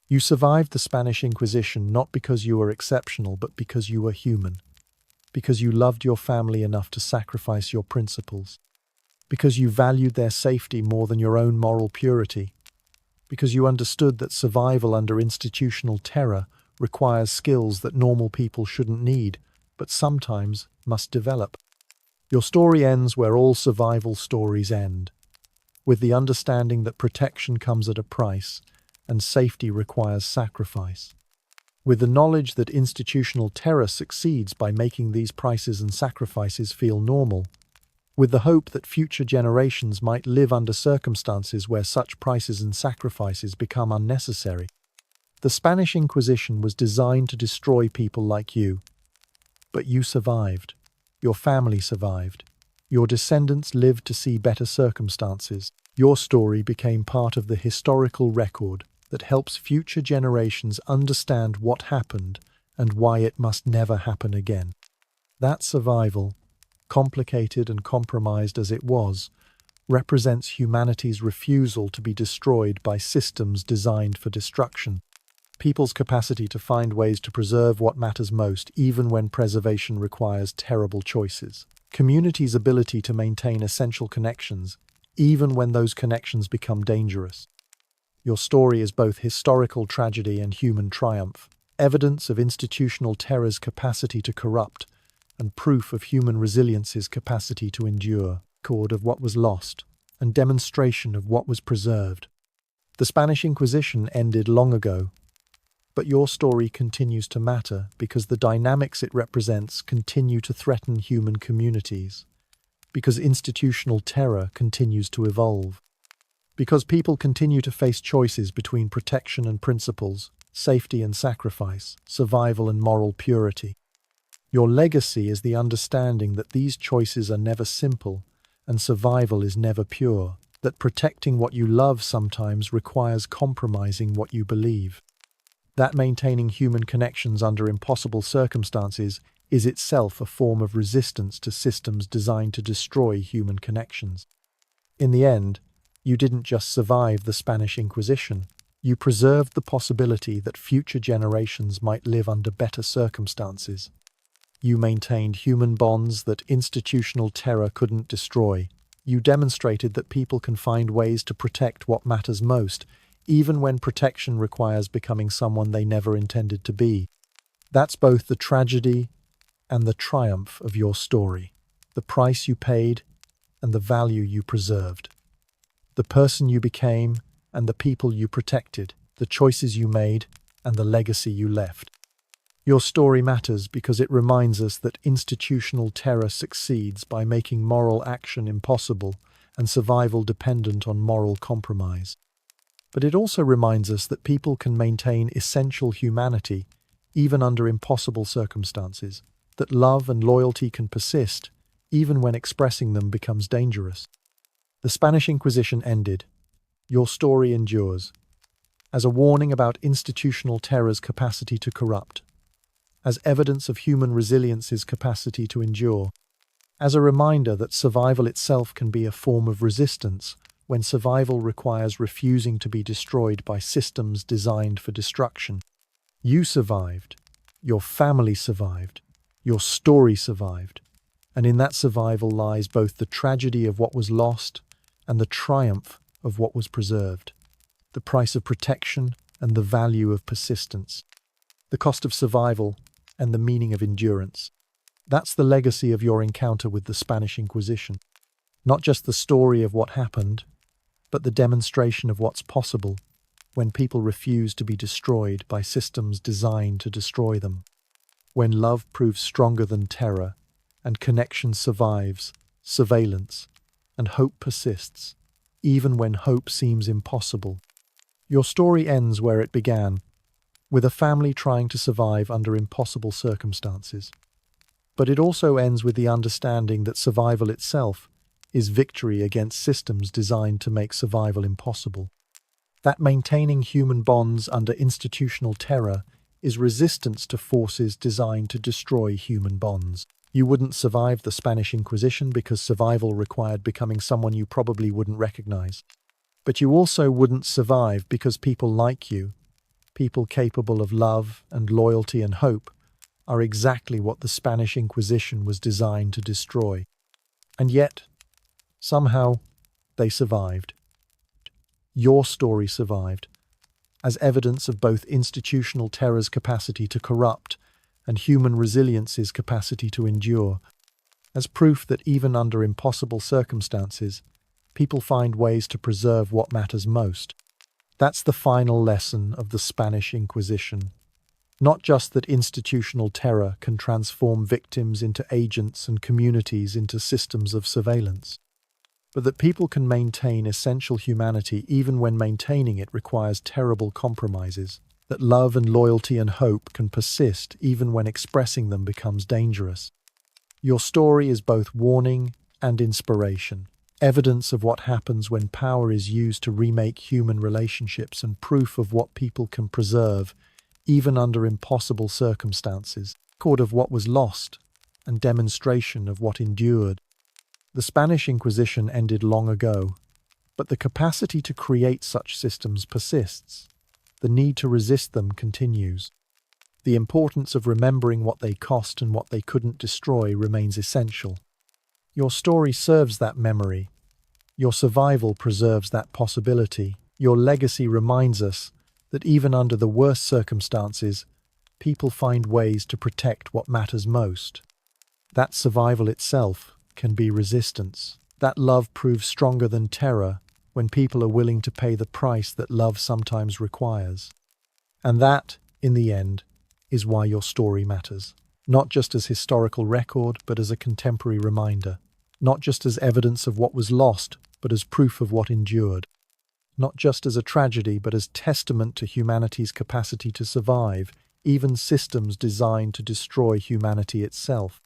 You survived the Spanish Inquisition not because you were exceptional, but because you were human. Because you loved your family enough to sacrifice your principles. Because you valued their safety more than your own moral purity. Because you understood that survival under institutional terror requires skills that normal people shouldn't need, but sometimes must develop. Your story ends where all survival stories end, with the understanding that protection comes at a price and safety requires sacrifice. With the knowledge that institutional terror succeeds by making these prices and sacrifices feel normal. With the hope that future generations might live under circumstances where such prices and sacrifices become unnecessary. The Spanish Inquisition was designed to destroy people like you. But you survived. Your family survived. Your descendants lived to see better circumstances. Your story became part of the historical record that helps future generations understand what happened and why it must never happen again. That survival, complicated and compromised as it was, represents humanity's refusal to be destroyed by systems designed for destruction. People's capacity to find ways to preserve what matters most, even when preservation requires terrible choices. Communities' ability to maintain essential connections, even when those connections become dangerous. Your story is both historical tragedy and human triumph, evidence of institutional terror's capacity to corrupt, and proof of human resilience's capacity to endure, record of what was lost, and demonstration of what was preserved. The Spanish Inquisition ended long ago, but your story continues to matter because the dynamics it represents continue to threaten human communities, because institutional terror continues to evolve, because people continue to face choices between protection and principles, safety and sacrifice, survival and moral purity. Your legacy is the understanding that these choices are never simple and survival is never pure, that protecting what you love sometimes requires compromising what you believe. That maintaining human connections under impossible circumstances is itself a form of resistance to systems designed to destroy human connections. In the end, you didn't just survive the Spanish Inquisition, you preserved the possibility that future generations might live under better circumstances. You maintained human bonds that institutional terror couldn't destroy. You demonstrated that people can find ways to protect what matters most, even when protection requires becoming someone they never intended to be. That's both the tragedy and the triumph of your story. The price you paid and the value you preserved. The person you became and the people you protected. The choices you made and the legacy you left. Your story matters because it reminds us that institutional terror succeeds by making moral action impossible and survival dependent on moral compromise. But it also reminds us that people can maintain essential humanity even under impossible circumstances, that love and loyalty can persist even when expressing them becomes dangerous. The Spanish Inquisition ended. Your story endures. As a warning about institutional terror's capacity to corrupt. As evidence of human resilience's capacity to endure. As a reminder that survival itself can be a form of resistance when survival requires refusing to be destroyed by systems designed for destruction. You survived. Your family survived. Your story survived. And in that survival lies both the tragedy of what was lost and the triumph of what was preserved. The price of protection and the value of persistence. The cost of survival and the meaning of endurance. That's the legacy of your encounter with the Spanish Inquisition. Not just the story of what happened, but the demonstration of what's possible when people refuse to be destroyed by systems designed to destroy them. When love proves stronger than terror, and connection survives, surveillance, and hope persists, even when hope seems impossible. Your story ends where it began, with a family trying to survive under impossible circumstances. But it also ends with the understanding that survival itself is victory against systems designed to make survival impossible. That maintaining human bonds under institutional terror is resistance to forces designed to destroy human bonds. You wouldn't survive the Spanish Inquisition because survival required becoming someone you probably wouldn't recognize. But you also wouldn't survive because people like you, people capable of love and loyalty and hope, are exactly what the Spanish Inquisition was designed to destroy. And yet, somehow, they survived. Your story survived, as evidence of both institutional terror's capacity to corrupt and human resilience's capacity to endure, as proof that even under impossible circumstances, people find ways to preserve what matters most. That's the final lesson of the Spanish Inquisition. Not just that institutional terror can transform victims into agents and communities into systems of surveillance, but that people can maintain essential humanity even when maintaining it requires terrible compromises, that love and loyalty and hope can persist even when expressing them becomes dangerous. Your story is both warning and inspiration, evidence of what happens when power is used to remake human relationships and proof of what people can preserve even under impossible circumstances, record of what was lost and demonstration of what endured. The Spanish Inquisition ended long ago, but the capacity to create such systems persists. The need to resist them continues. The importance of remembering what they cost and what they couldn't destroy remains essential. Your story serves that memory. Your survival preserves that possibility. Your legacy reminds us that even under the worst circumstances, people find ways to protect what matters most. That survival itself can be resistance. That love proves stronger than terror when people are willing to pay the price that love sometimes requires. And that, in the end, is why your story matters. Not just as historical record, but as a contemporary reminder. Not just as evidence of what was lost, but as proof of what endured. Not just as a tragedy, but as testament to humanity's capacity to survive, even systems designed to destroy humanity itself.